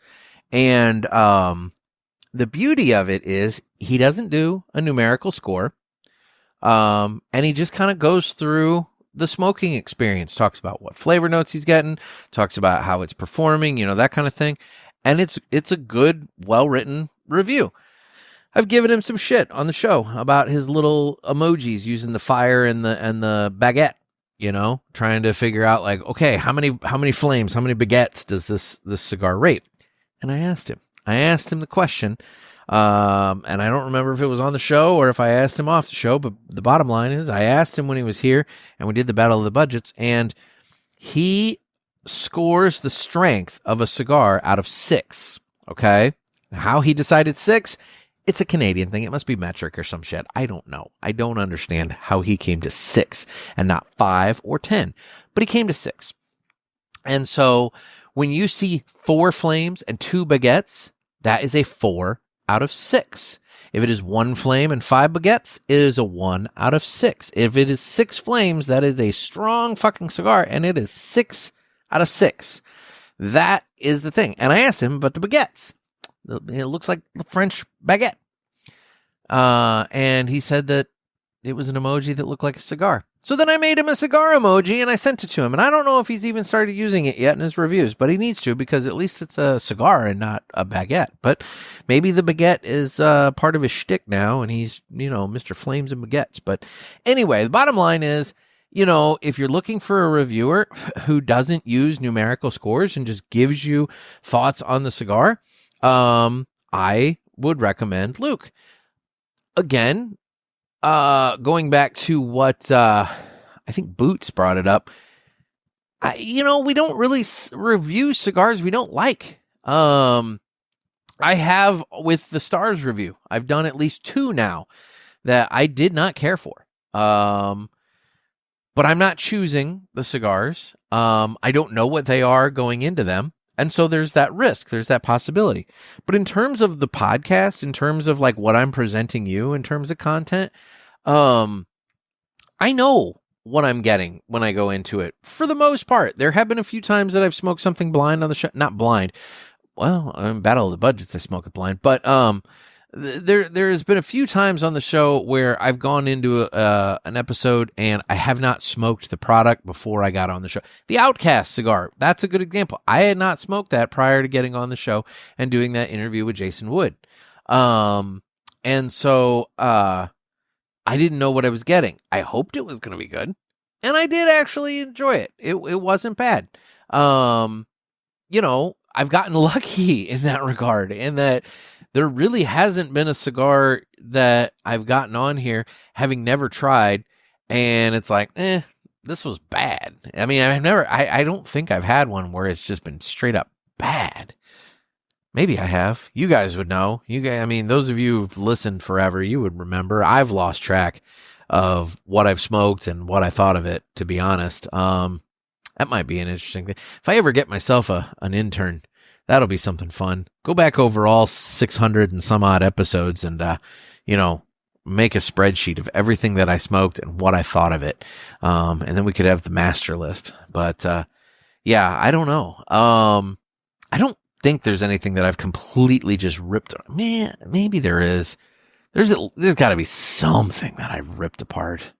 And the beauty of it is he doesn't do a numerical score. And he just kind of goes through the smoking experience, talks about what flavor notes he's getting, talks about how it's performing, that kind of thing. And it's a good, well-written review. I've given him some shit on the show about his little emojis using the fire and the baguette, trying to figure out like, okay, how many flames, how many baguettes does this cigar rate? And I asked him the question. And I don't remember if it was on the show or if I asked him off the show, but the bottom line is I asked him when he was here and we did the Battle of the Budgets, and he scores the strength of a cigar out of 6. Okay. How he decided 6, it's a Canadian thing. It must be metric or some shit. I don't know. I don't understand how he came to 6 and not 5 or 10, but he came to 6. And so when you see 4 flames and 2 baguettes, that is a 4 out of 6. If it is 1 flame and 5 baguettes, it is a 1 out of 6. If it is 6 flames, that is a strong fucking cigar, and it is 6 out of 6. That is the thing. And I asked him about the baguettes. It looks like the French baguette. And he said that it was an emoji that looked like a cigar. So then I made him a cigar emoji and I sent it to him. And I don't know if he's even started using it yet in his reviews, but he needs to, because at least it's a cigar and not a baguette. But maybe the baguette is part of his shtick now, and he's, Mr. Flames and Baguettes. But anyway, the bottom line is, if you're looking for a reviewer who doesn't use numerical scores and just gives you thoughts on the cigar, I would recommend Luke. Again, going back to what I think Boots brought it up, we don't really review cigars we don't like. I have with the Stars review. I've done at least 2 now that I did not care for. But I'm not choosing the cigars. I don't know what they are going into them. And so there's that risk, there's that possibility. But in terms of the podcast, in terms of like what I'm presenting you in terms of content, I know what I'm getting when I go into it. For the most part, there have been a few times that I've smoked something blind on the show. Not blind. Well, in Battle of the Budgets, I smoke it blind. But there has been a few times on the show where I've gone into an episode and I have not smoked the product before I got on the show. The Outcast cigar, that's a good example. I had not smoked that prior to getting on the show and doing that interview with Jason Wood. And so I didn't know what I was getting. I hoped it was going to be good, and I did actually enjoy it. It wasn't bad. I've gotten lucky in that regard, in that there really hasn't been a cigar that I've gotten on here having never tried, and it's like, this was bad. I mean, I don't think I've had one where it's just been straight up bad. Maybe I have. You guys would know. Those of you who've listened forever, you would remember. I've lost track of what I've smoked and what I thought of it, to be honest. That might be an interesting thing. If I ever get myself an intern, that'll be something fun. Go back over all 600 and some odd episodes and, make a spreadsheet of everything that I smoked and what I thought of it. And then we could have the master list. But, I don't know. I don't think there's anything that I've completely just ripped. Man, maybe there is. There's got to be something that I've ripped apart.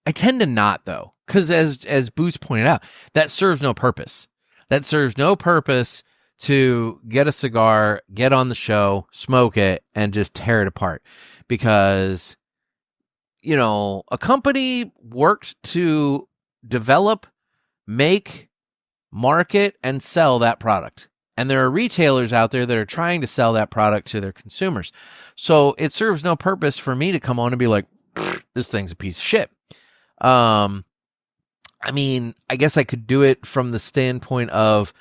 I tend to not, though, because as Boost pointed out, that serves no purpose. That serves no purpose to get a cigar, get on the show, smoke it, and just tear it apart. Because, a company worked to develop, make, market, and sell that product. And there are retailers out there that are trying to sell that product to their consumers. So it serves no purpose for me to come on and be like, this thing's a piece of shit. I guess I could do it from the standpoint of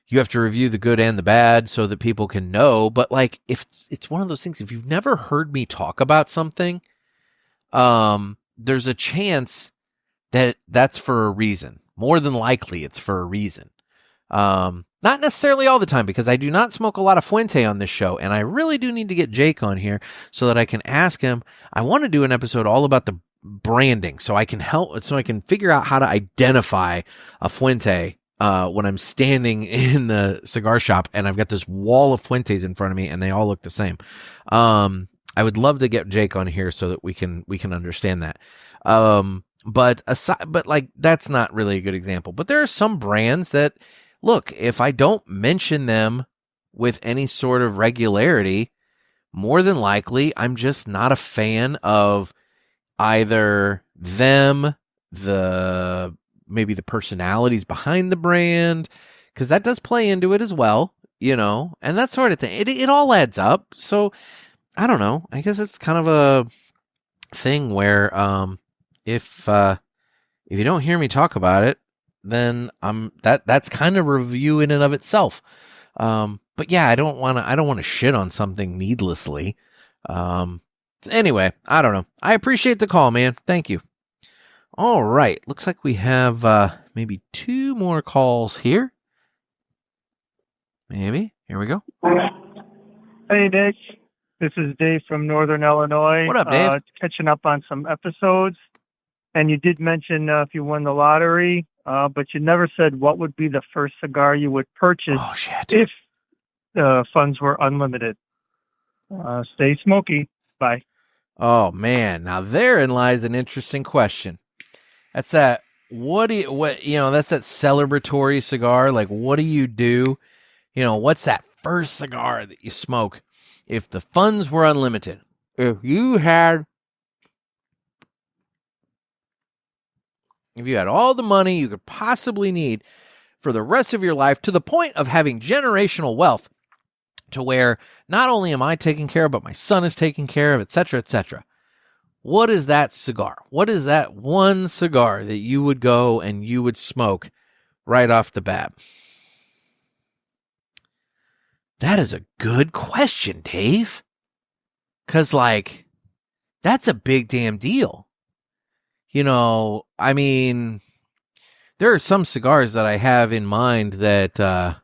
you have to review the good and the bad so that people can know. But if it's one of those things, if you've never heard me talk about something, there's a chance that that's for a reason. More than likely, it's for a reason. Not necessarily all the time, because I do not smoke a lot of Fuente on this show, and I really do need to get Jake on here so that I can ask him. I want to do an episode all about the branding, so I can figure out how to identify a Fuente when I'm standing in the cigar shop and I've got this wall of Fuentes in front of me and they all look the same. I would love to get Jake on here so that we can understand that. But like, that's not really a good example. But there are some brands that, look, if I don't mention them with any sort of regularity, more than likely, I'm just not a fan of either them, maybe the personalities behind the brand, because that does play into it as well, and that sort of thing. It all adds up. So I don't know. I guess it's kind of a thing where if you don't hear me talk about it, then that's kind of review in and of itself. But yeah, I don't want to shit on something needlessly. Anyway, I don't know. I appreciate the call, man. Thank you. All right. Looks like we have maybe 2 more calls here. Maybe. Here we go. Hey, Nick. This is Dave from Northern Illinois. What up, Dave? Catching up on some episodes. And you did mention if you won the lottery, but you never said what would be the first cigar you would purchase if the funds were unlimited. Stay smoky. Bye. Oh, man. Now, therein lies an interesting question. That's that. That's that celebratory cigar. Like, what do you do? What's that first cigar that you smoke if the funds were unlimited? If you had all the money you could possibly need for the rest of your life, to the point of having generational wealth, to where not only am I taken care of, but my son is taken care of, etc., etc. What is that cigar? What is that one cigar that you would go and you would smoke right off the bat? That is a good question, Dave. Because, like, that's a big damn deal. I mean, there are some cigars that I have in mind that,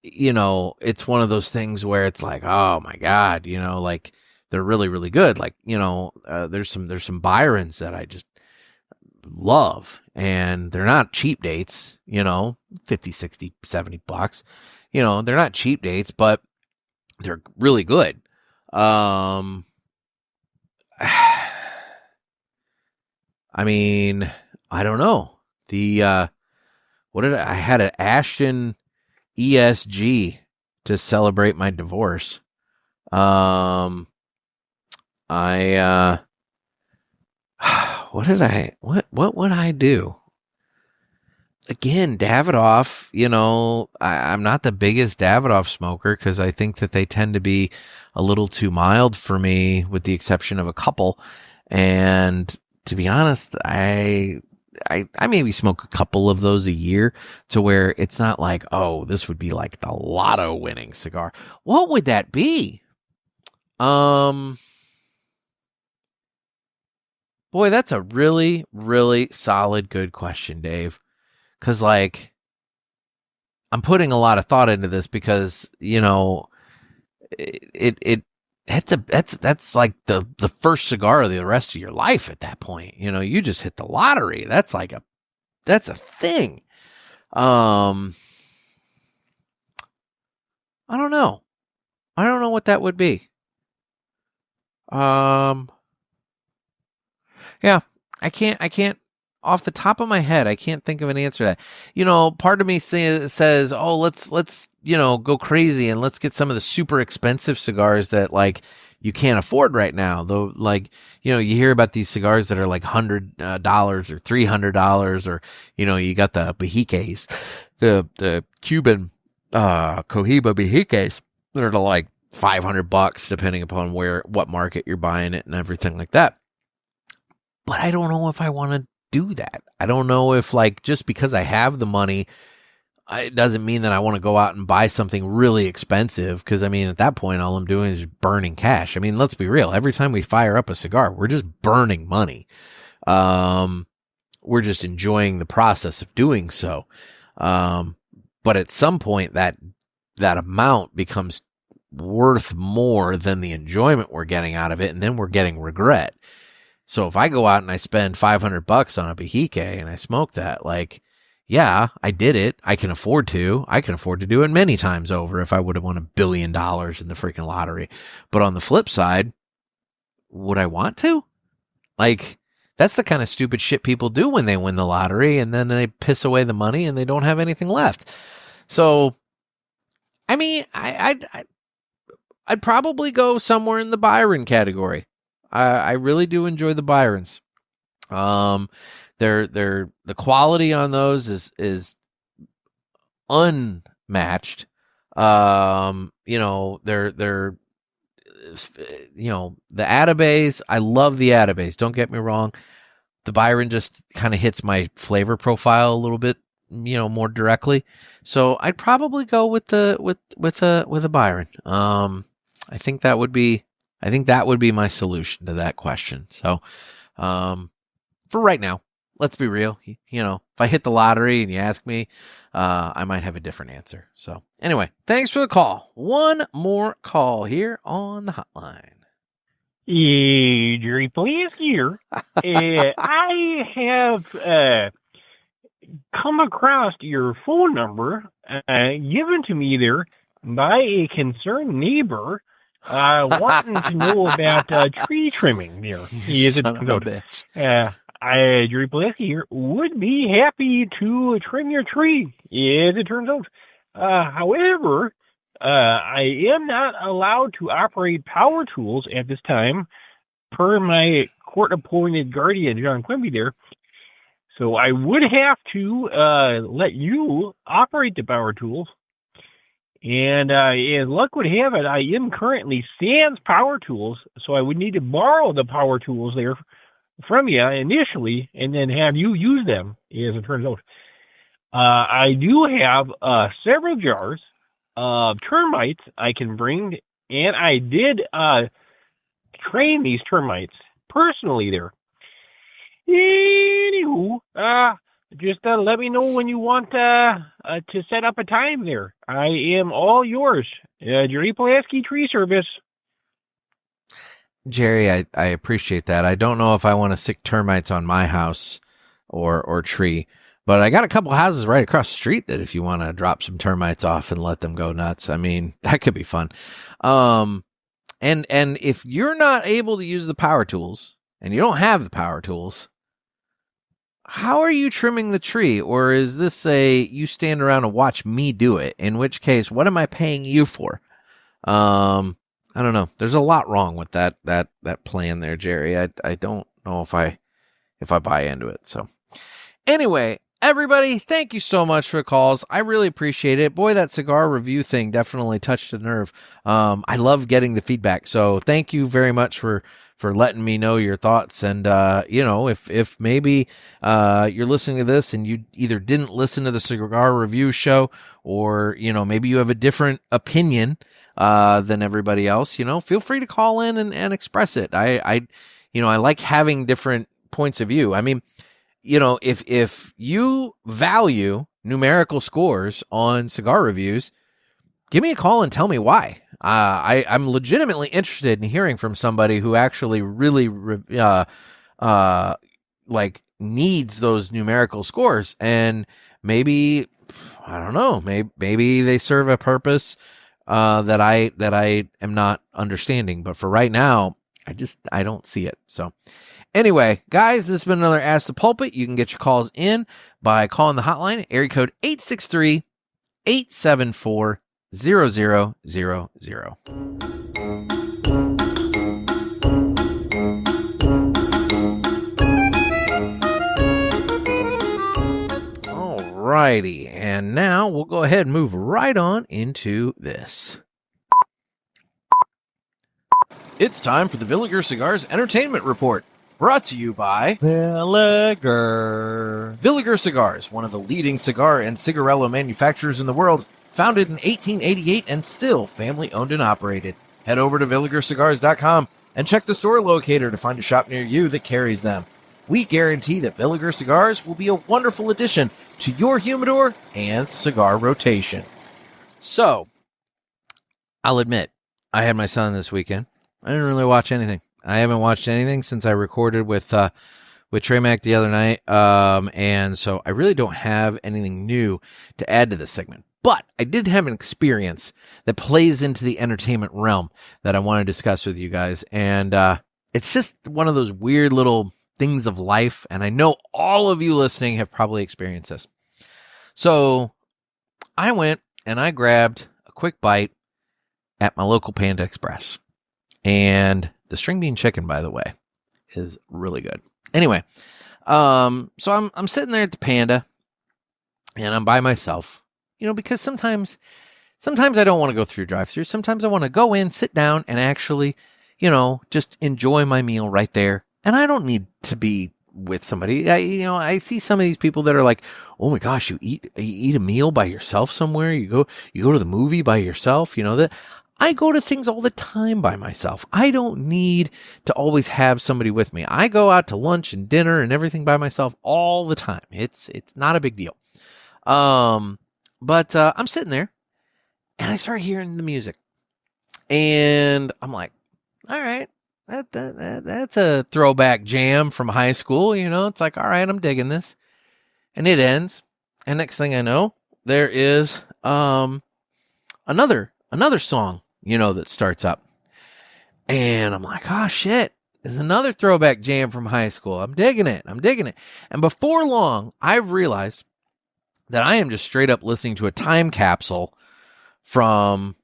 it's one of those things where it's like, oh my God, like, they're really, really good. Like, there's some Byrons that I just love, and they're not cheap dates, 50, 60, 70 bucks. They're not cheap dates, but they're really good. I mean, I don't know. I had an Ashton ESG to celebrate my divorce. What would I do? Again, Davidoff, I'm not the biggest Davidoff smoker because I think that they tend to be a little too mild for me, with the exception of a couple. And to be honest, I maybe smoke a couple of those a year, to where it's not like, oh, this would be like the lotto winning cigar. What would that be? Boy, that's a really, really solid, good question, Dave. Because, like, I'm putting a lot of thought into this because, that's like the first cigar of the rest of your life at that point. You just hit the lottery. That's a thing. I don't know. I don't know what that would be. Yeah, I can't, off the top of my head, I can't think of an answer to that. Part of me says, oh, let's go crazy and let's get some of the super expensive cigars that, like, you can't afford right now. Though, like, you hear about these cigars that are like $100 or $300, or, you got the Bahiques, the Cuban Cohiba Bahiques that are like $500, depending upon what market you're buying it and everything like that. But I don't know if I want to do that. I don't know if, like, just because I have the money, it doesn't mean that I want to go out and buy something really expensive, because I mean, at that point, all I'm doing is burning cash. I mean, let's be real. Every time we fire up a cigar, we're just burning money. We're just enjoying the process of doing so. But at some point, that amount becomes worth more than the enjoyment we're getting out of it, and then we're getting regret. So if I go out and I spend $500 on a Villiger and I smoke that, like, yeah, I did it. I can afford to. I can afford to do it many times over if I would have won $1 billion in the freaking lottery. But on the flip side, would I want to? Like, that's the kind of stupid shit people do when they win the lottery, and then they piss away the money and they don't have anything left. So, I mean, I'd probably go somewhere in the Byron category. I really do enjoy the Byrons. The quality on those is unmatched. You know, they're you know, the Atabase, I love the Atabase, don't get me wrong. The Byron just kind of hits my flavor profile a little bit, you know, more directly. So I'd probably go with a Byron. I think that would be my solution to that question. So, for right now, let's be real. You know, if I hit the lottery and you ask me, I might have a different answer. So anyway, thanks for the call. One more call here on the hotline. Jerry, please here. I have come across your phone number given to me there by a concerned neighbor wanting to know about tree trimming there. Son of a bitch. Jerry Pulaski here would be happy to trim your tree, as it turns out. However, I am not allowed to operate power tools at this time, per my court-appointed guardian, John Quimby there. So I would have to let you operate the power tools. And as luck would have it, I am currently sans power tools, so I would need to borrow the power tools there from you initially, and then have you use them, as it turns out. I do have several jars of termites I can bring, and I did train these termites personally there. Anywho, just let me know when you want to set up a time there. I am all yours. Jerry Pulaski Tree Service. Jerry, I appreciate that. I don't know if I want to sick termites on my house or tree, but I got a couple houses right across the street that if you want to drop some termites off and let them go nuts, I mean, that could be fun. And if you're not able to use the power tools and you don't have the power tools, how are you trimming the tree? Or is this you stand around and watch me do it? In which case, what am I paying you for? I don't know. There's a lot wrong with that plan there, Jerry. I don't know if I buy into it. So anyway, everybody, thank you so much for the calls. I really appreciate it. Boy, that cigar review thing definitely touched a nerve. I love getting the feedback. So thank you very much for letting me know your thoughts. And, you know, if maybe, you're listening to this and you either didn't listen to the cigar review show, or, you know, maybe you have a different opinion, than everybody else, you know, feel free to call in and express it. I like having different points of view. I mean, you know, if you value numerical scores on cigar reviews, give me a call and tell me why. I'm legitimately interested in hearing from somebody who actually really, like needs those numerical scores. And maybe, I don't know, maybe they serve a purpose, that I am not understanding. But for right now, I don't see it. So anyway, guys, this has been another Ask the Pulpit. You can get your calls in by calling the hotline, area code 863-874-0000. Alrighty, and now we'll go ahead and move right on into this. It's time for the Villiger Cigars Entertainment Report, Brought to you by Villiger. Villiger Cigars, one of the leading cigar and cigarello manufacturers in the world. Founded in 1888 and still family-owned and operated. Head over to VilligerCigars.com and check the store locator to find a shop near you that carries them. We guarantee that Villiger Cigars will be a wonderful addition to your humidor and cigar rotation. So, I'll admit, I had my son this weekend. I didn't really watch anything. I haven't watched anything since I recorded with Trey Mac the other night, and so I really don't have anything new to add to this segment. But I did have an experience that plays into the entertainment realm that I want to discuss with you guys, and it's just one of those weird little things of life, and I know all of you listening have probably experienced this. So I went and I grabbed a quick bite at my local Panda Express, and the string bean chicken, by the way, is really good. Anyway, so I'm sitting there at the Panda, and I'm by myself. You know, because sometimes I don't want to go through drive-thru. Sometimes I want to go in, sit down, and actually, you know, just enjoy my meal right there. And I don't need to be with somebody. I see some of these people that are like, oh my gosh, you eat a meal by yourself somewhere. You go to the movie by yourself. You know that I go to things all the time by myself. I don't need to always have somebody with me. I go out to lunch and dinner and everything by myself all the time. It's not a big deal. But I'm sitting there, and I start hearing the music, and I'm like, all right, that's a throwback jam from high school, you know? It's like, all right, I'm digging this. And it ends, and next thing I know, there is another song, you know, that starts up. And I'm like, oh, shit, there's another throwback jam from high school. I'm digging it. And before long, I've realized that I am just straight up listening to a time capsule from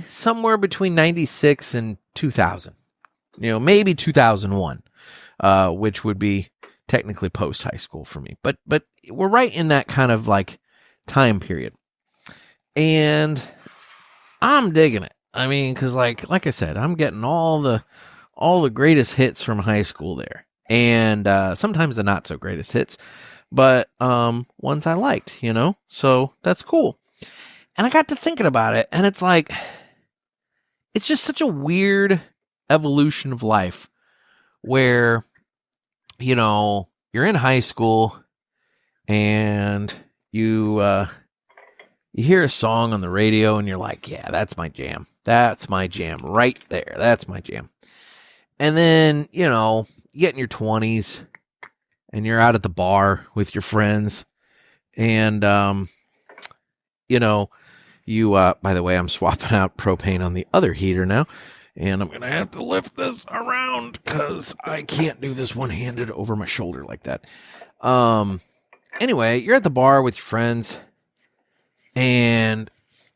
somewhere between 96 and 2000. You know, maybe 2001, which would be technically post high school for me. But we're right in that kind of like time period. And I'm digging it. I mean, cuz like I said, I'm getting all the greatest hits from high school there. And sometimes the not so greatest hits. But ones I liked, you know, so that's cool. And I got to thinking about it, and it's like, it's just such a weird evolution of life where, you know, you're in high school and you hear a song on the radio and you're like, yeah, that's my jam. That's my jam right there. That's my jam. And then, you know, you get in your 20s. And you're out at the bar with your friends. And, you know, by the way, I'm swapping out propane on the other heater now. And I'm going to have to lift this around because I can't do this one-handed over my shoulder like that. Anyway, you're at the bar with your friends. And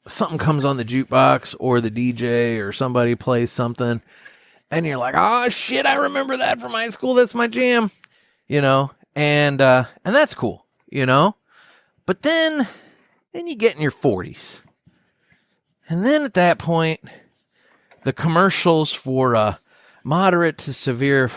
something comes on the jukebox or the DJ or somebody plays something. And you're like, oh, shit, I remember that from high school. That's my jam. You know, and that's cool, you know, but then you get in your 40s, and then at that point, the commercials for moderate to severe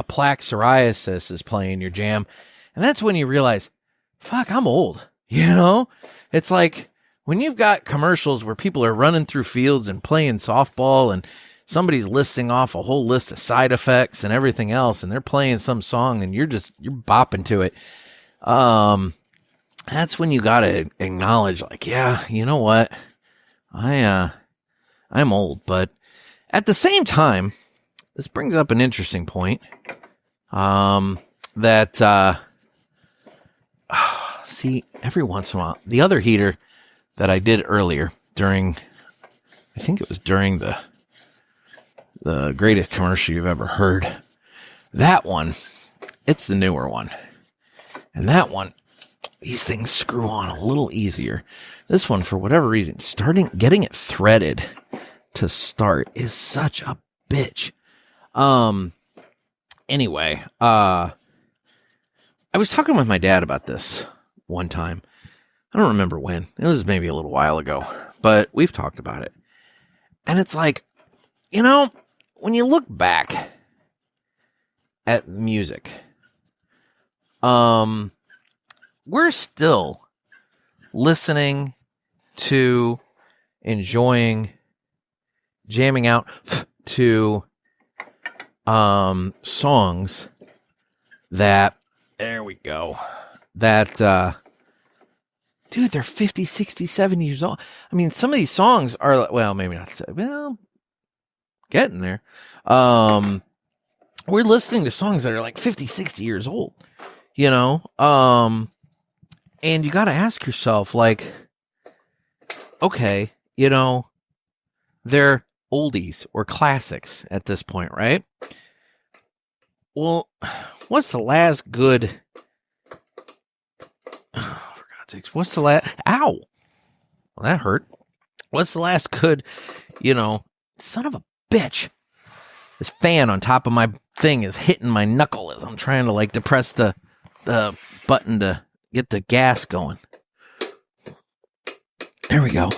plaque psoriasis is playing your jam, and that's when you realize, fuck, I'm old, you know. It's like when you've got commercials where people are running through fields and playing softball, and somebody's listing off a whole list of side effects and everything else, and they're playing some song and you're bopping to it. That's when you got to acknowledge, like, yeah, you know what? I'm old, but at the same time, this brings up an interesting point. See, every once in a while, the other heater that I did earlier I think it was during the greatest commercial you've ever heard. That one, it's the newer one. And that one, these things screw on a little easier. This one, for whatever reason, getting it threaded to start is such a bitch. Anyway, I was talking with my dad about this one time. I don't remember when. It was maybe a little while ago, but we've talked about it. And it's like, you know, when you look back, at music, we're still listening to, enjoying, jamming out to songs that, there we go, that dude, they're 50, 60, 70 years old. I mean, some of these songs are, well, maybe not, well, getting there. We're listening to songs that are like 50, 60 years old, you know? And you got to ask yourself, like, okay, you know, they're oldies or classics at this point, right? Well, what's the last good, oh, for God's sakes, what's the last, ow, well, that hurt. What's the last good, you know, son of a bitch. This fan on top of my thing is hitting my knuckle as I'm trying to, like, depress the button to get the gas going. There we go.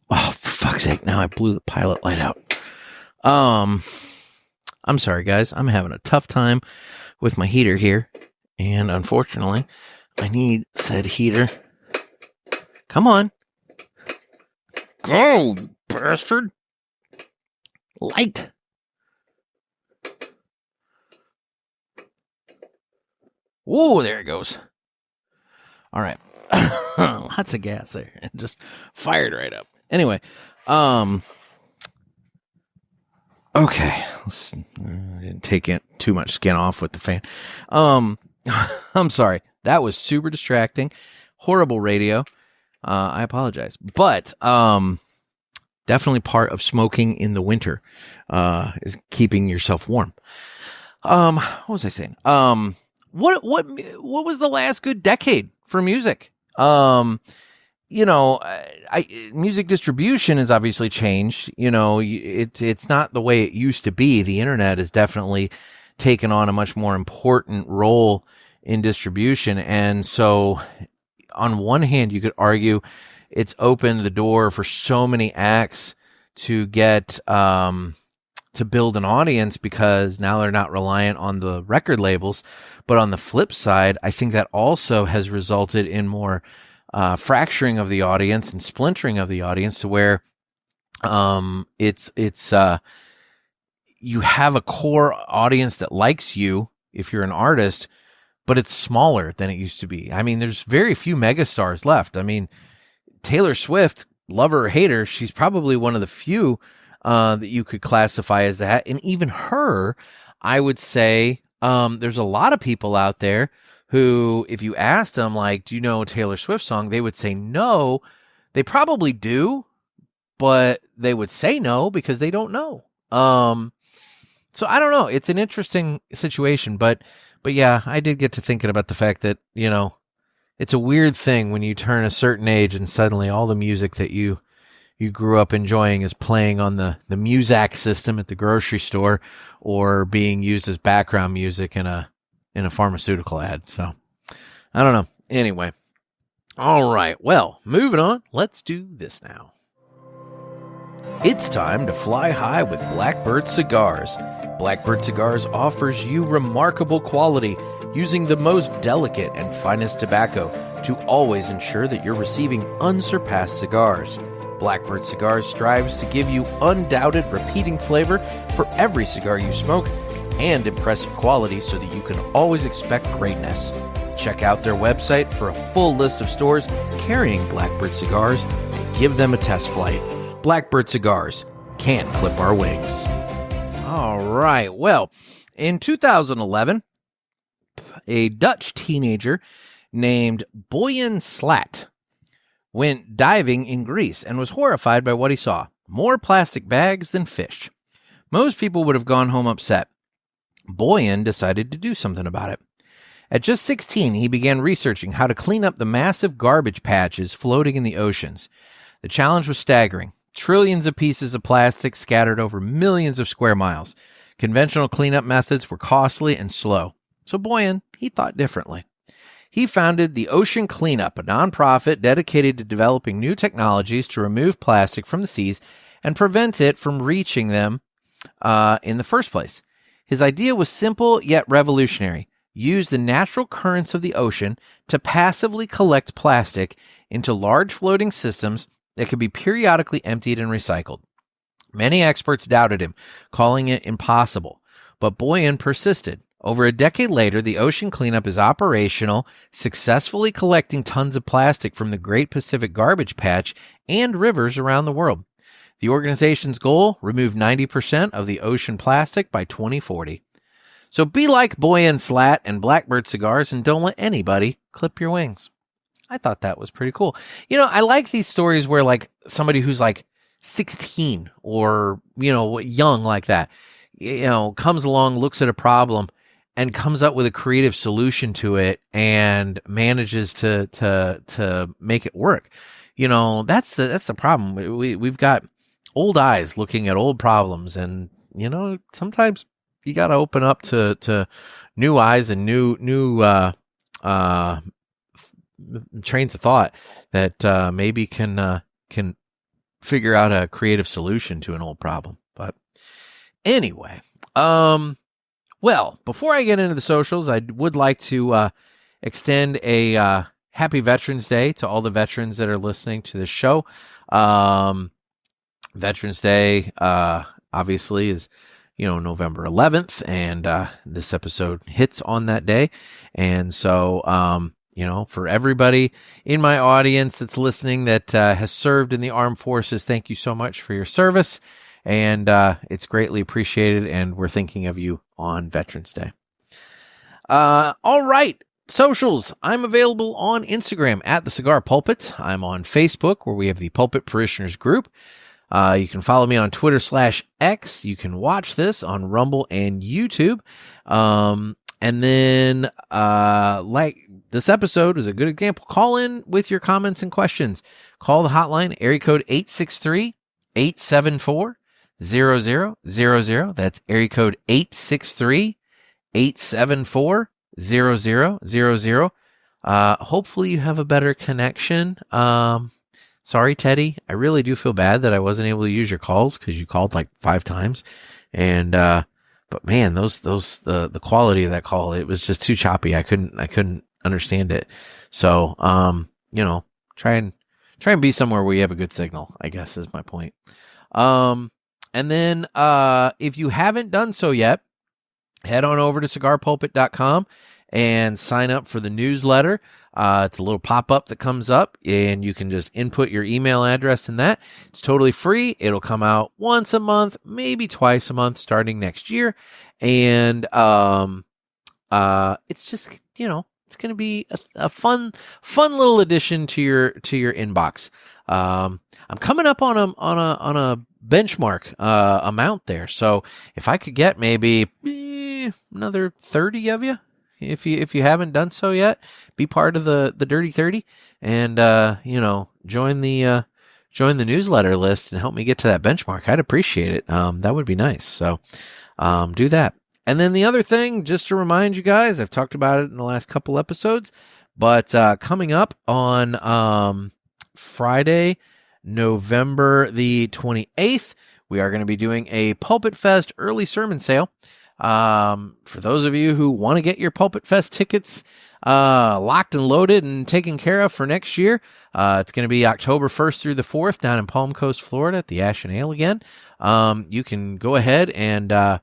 Oh, for fuck's sake. Now I blew the pilot light out. I'm sorry, guys. I'm having a tough time with my heater here. And unfortunately, I need said heater. Come on. Go, bastard. Light. Whoa, there it goes. All right. Lots of gas there. It just fired right up. Anyway, okay. I didn't take it too much skin off with the fan. I'm sorry. That was super distracting. Horrible radio. I apologize. But definitely part of smoking in the winter is keeping yourself warm. What was I saying? What was the last good decade for music? You know, music distribution has obviously changed. You know, it's not the way it used to be. The internet has definitely taken on a much more important role in distribution. And so on one hand, you could argue it's opened the door for so many acts to get, to build an audience because now they're not reliant on the record labels. But on the flip side, I think that also has resulted in more fracturing of the audience and splintering of the audience to where it's you have a core audience that likes you if you're an artist, but it's smaller than it used to be. I mean, there's very few megastars left. I mean, Taylor Swift, lover or hater, she's probably one of the few that you could classify as that. And even her, I would say, there's a lot of people out there who, if you asked them, like, do you know a Taylor Swift song? They would say no. They probably do, but they would say no because they don't know. So I don't know. It's an interesting situation, but yeah, I did get to thinking about the fact that, you know, it's a weird thing when you turn a certain age and suddenly all the music that you grew up enjoying is playing on the Muzak system at the grocery store or being used as background music in a pharmaceutical ad. So I don't know. Anyway. All right. Well, moving on. Let's do this now. It's time to fly high with Blackbird Cigars. Blackbird Cigars offers you remarkable quality using the most delicate and finest tobacco to always ensure that you're receiving unsurpassed cigars. Blackbird Cigars strives to give you undoubted repeating flavor for every cigar you smoke and impressive quality so that you can always expect greatness. Check out their website for a full list of stores carrying Blackbird Cigars and give them a test flight. Blackbird Cigars can't clip our wings. All right. Well, in 2011, a Dutch teenager named Boyan Slat went diving in Greece and was horrified by what he saw. More plastic bags than fish. Most people would have gone home upset. Boyan decided to do something about it. At just 16, he began researching how to clean up the massive garbage patches floating in the oceans. The challenge was staggering. Trillions of pieces of plastic scattered over millions of square miles. Conventional cleanup methods were costly and slow. So Boyan, he thought differently. He founded the Ocean Cleanup, a nonprofit dedicated to developing new technologies to remove plastic from the seas and prevent it from reaching them in the first place. His idea was simple yet revolutionary. Use the natural currents of the ocean to passively collect plastic into large floating systems that could be periodically emptied and recycled. Many experts doubted him, calling it impossible, but Boyan persisted. Over a decade later, the ocean cleanup is operational, successfully collecting tons of plastic from the Great Pacific Garbage Patch and rivers around the world. The organization's goal, remove 90% of the ocean plastic by 2040. So be like Boyan Slat and Blackbird Cigars and don't let anybody clip your wings. I thought that was pretty cool. You know, I like these stories where like somebody who's like 16 or, you know, young like that, you know, comes along, looks at a problem and comes up with a creative solution to it and manages to make it work. You know, that's the problem. We've got old eyes looking at old problems, and, you know, sometimes you got to open up to new eyes and new trains of thought that maybe can figure out a creative solution to an old problem. But anyway, well, before I get into the socials, I would like to extend a happy Veterans Day to all the veterans that are listening to this show. Veterans Day, obviously, is, you know, November 11th, and this episode hits on that day. And so, you know, for everybody in my audience that's listening that has served in the armed forces, thank you so much for your service. And it's greatly appreciated, and we're thinking of you on Veterans Day. All right. Socials. I'm available on Instagram at The Cigar Pulpit. I'm on Facebook, where we have the Pulpit Parishioners group. You can follow me on Twitter/X. You can watch this on Rumble and YouTube. And then, like this episode is a good example, call in with your comments and questions. Call the hotline, area code 863-874-0000. That's area code 863-874-0000. Hopefully you have a better connection. Sorry, Teddy. I really do feel bad that I wasn't able to use your calls because you called like 5 times. And, but man, the quality of that call, it was just too choppy. I couldn't understand it. So, you know, try and be somewhere where you have a good signal, I guess is my point. And then, if you haven't done so yet, head on over to cigarpulpit.com and sign up for the newsletter. It's a little pop-up that comes up, and you can just input your email address in that. It's totally free. It'll come out once a month, maybe twice a month starting next year. And it's just, you know, it's going to be a fun little addition to your inbox. I'm coming up on a benchmark amount there. So if I could get maybe another 30 of you, if you haven't done so yet, be part of the Dirty 30 and you know, join the newsletter list and help me get to that benchmark. I'd appreciate it. That would be nice. So do that. And then the other thing, just to remind you guys, I've talked about it in the last couple episodes, but coming up on Friday, November the 28th, we are going to be doing a Pulpit Fest early sermon sale. For those of you who want to get your Pulpit Fest tickets locked and loaded and taken care of for next year, it's going to be October 1st through the 4th down in Palm Coast, Florida at the Ash and Ale again. You can go ahead and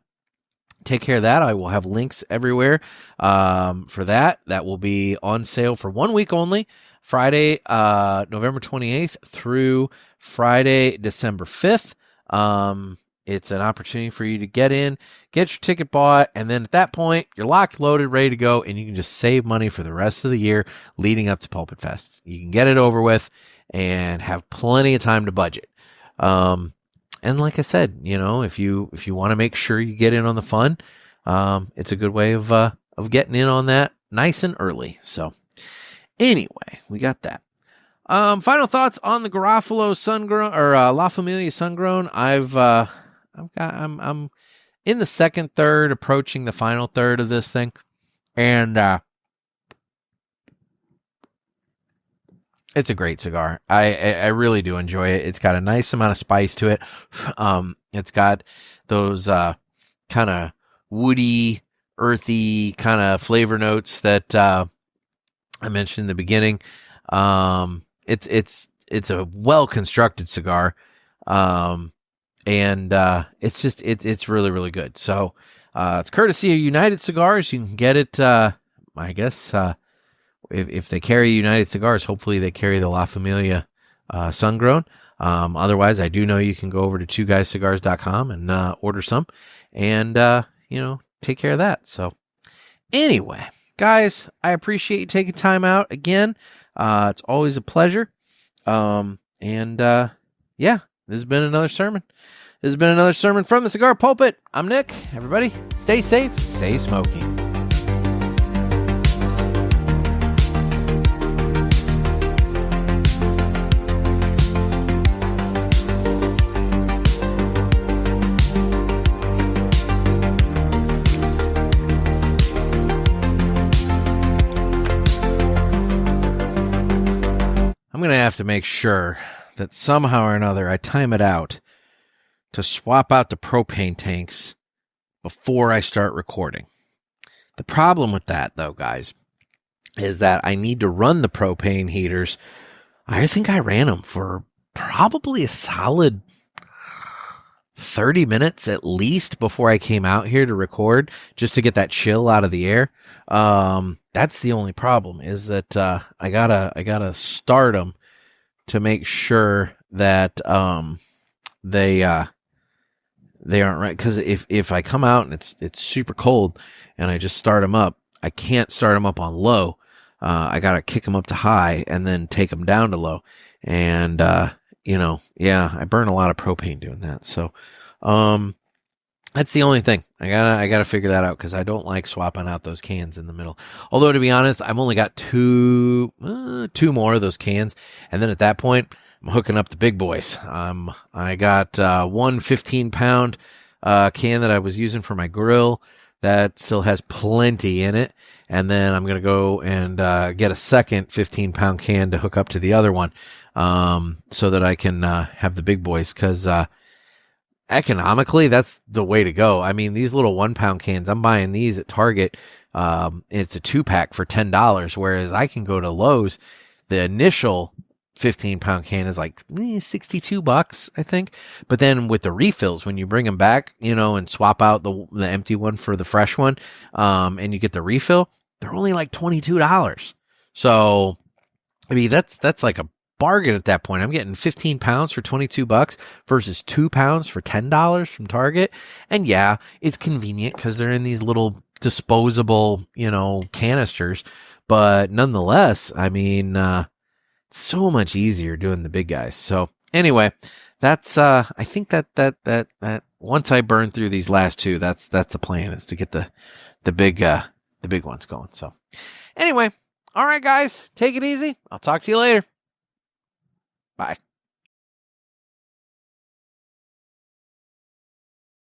take care of that. I will have links everywhere for that. That will be on sale for 1 week only, Friday, November 28th through Friday, December 5th. It's an opportunity for you to get in, get your ticket bought, and then at that point, you're locked, loaded, ready to go, and you can just save money for the rest of the year leading up to Pulpit Fest. You can get it over with and have plenty of time to budget. And like I said, you know, if you want to make sure you get in on the fun, it's a good way of getting in on that nice and early. So anyway, we got that. Final thoughts on the Garofalo Sungrown or La Familia Sungrown. I'm in the second third, approaching the final third of this thing, and it's a great cigar. I really do enjoy it. It's got a nice amount of spice to it. It's got those kind of woody, earthy kind of flavor notes that I mentioned in the beginning. It's a well constructed cigar, and it's really, really good. So it's courtesy of United Cigars. You can get it. I guess if they carry United Cigars, hopefully they carry the La Familia Sungrown. Otherwise, I do know you can go over to twoguyscigars.com and order some, and take care of that. So anyway, guys, I appreciate you taking time out again. It's always a pleasure. Yeah, this has been another sermon. This has been another sermon from the Cigar Pulpit. I'm Nick. Everybody, stay safe, stay smoky. I'm going to have to make sure that somehow or another I time it out to swap out the propane tanks before I start recording. The problem with that, though, guys, is that I need to run the propane heaters. I think I ran them for probably a solid 30 minutes at least before I came out here to record, just to get that chill out of the air. That's the only problem, is that I gotta start them to make sure that they aren't right. Because if I come out and it's super cold and I just start them up, I can't start them up on low. I gotta kick them up to high and then take them down to low. And I burn a lot of propane doing that. So that's the only thing. I gotta figure that out, because I don't like swapping out those cans in the middle. Although, to be honest, I've only got two more of those cans, and then at that point, I'm hooking up the big boys. I got one 15-pound can that I was using for my grill that still has plenty in it, and then I'm gonna go and get a second 15-pound can to hook up to the other one, so that I can have the big boys, because economically, that's the way to go. I mean, these little 1-pound cans, I'm buying these at Target. It's a 2-pack for $10, whereas I can go to Lowe's. The initial 15-pound can is like $62, I think. But then with the refills, when you bring them back, and swap out the empty one for the fresh one, and you get the refill, they're only like $22. So, I mean, that's like a bargain at that point. I'm getting 15 pounds for $22 versus 2 pounds for $10 from Target. And yeah, it's convenient because they're in these little disposable, canisters. But nonetheless, I mean, it's so much easier doing the big guys. So anyway, that's, I think that once I burn through these last two, that's the plan, is to get the big ones going. So anyway, all right, guys, take it easy. I'll talk to you later. Bye.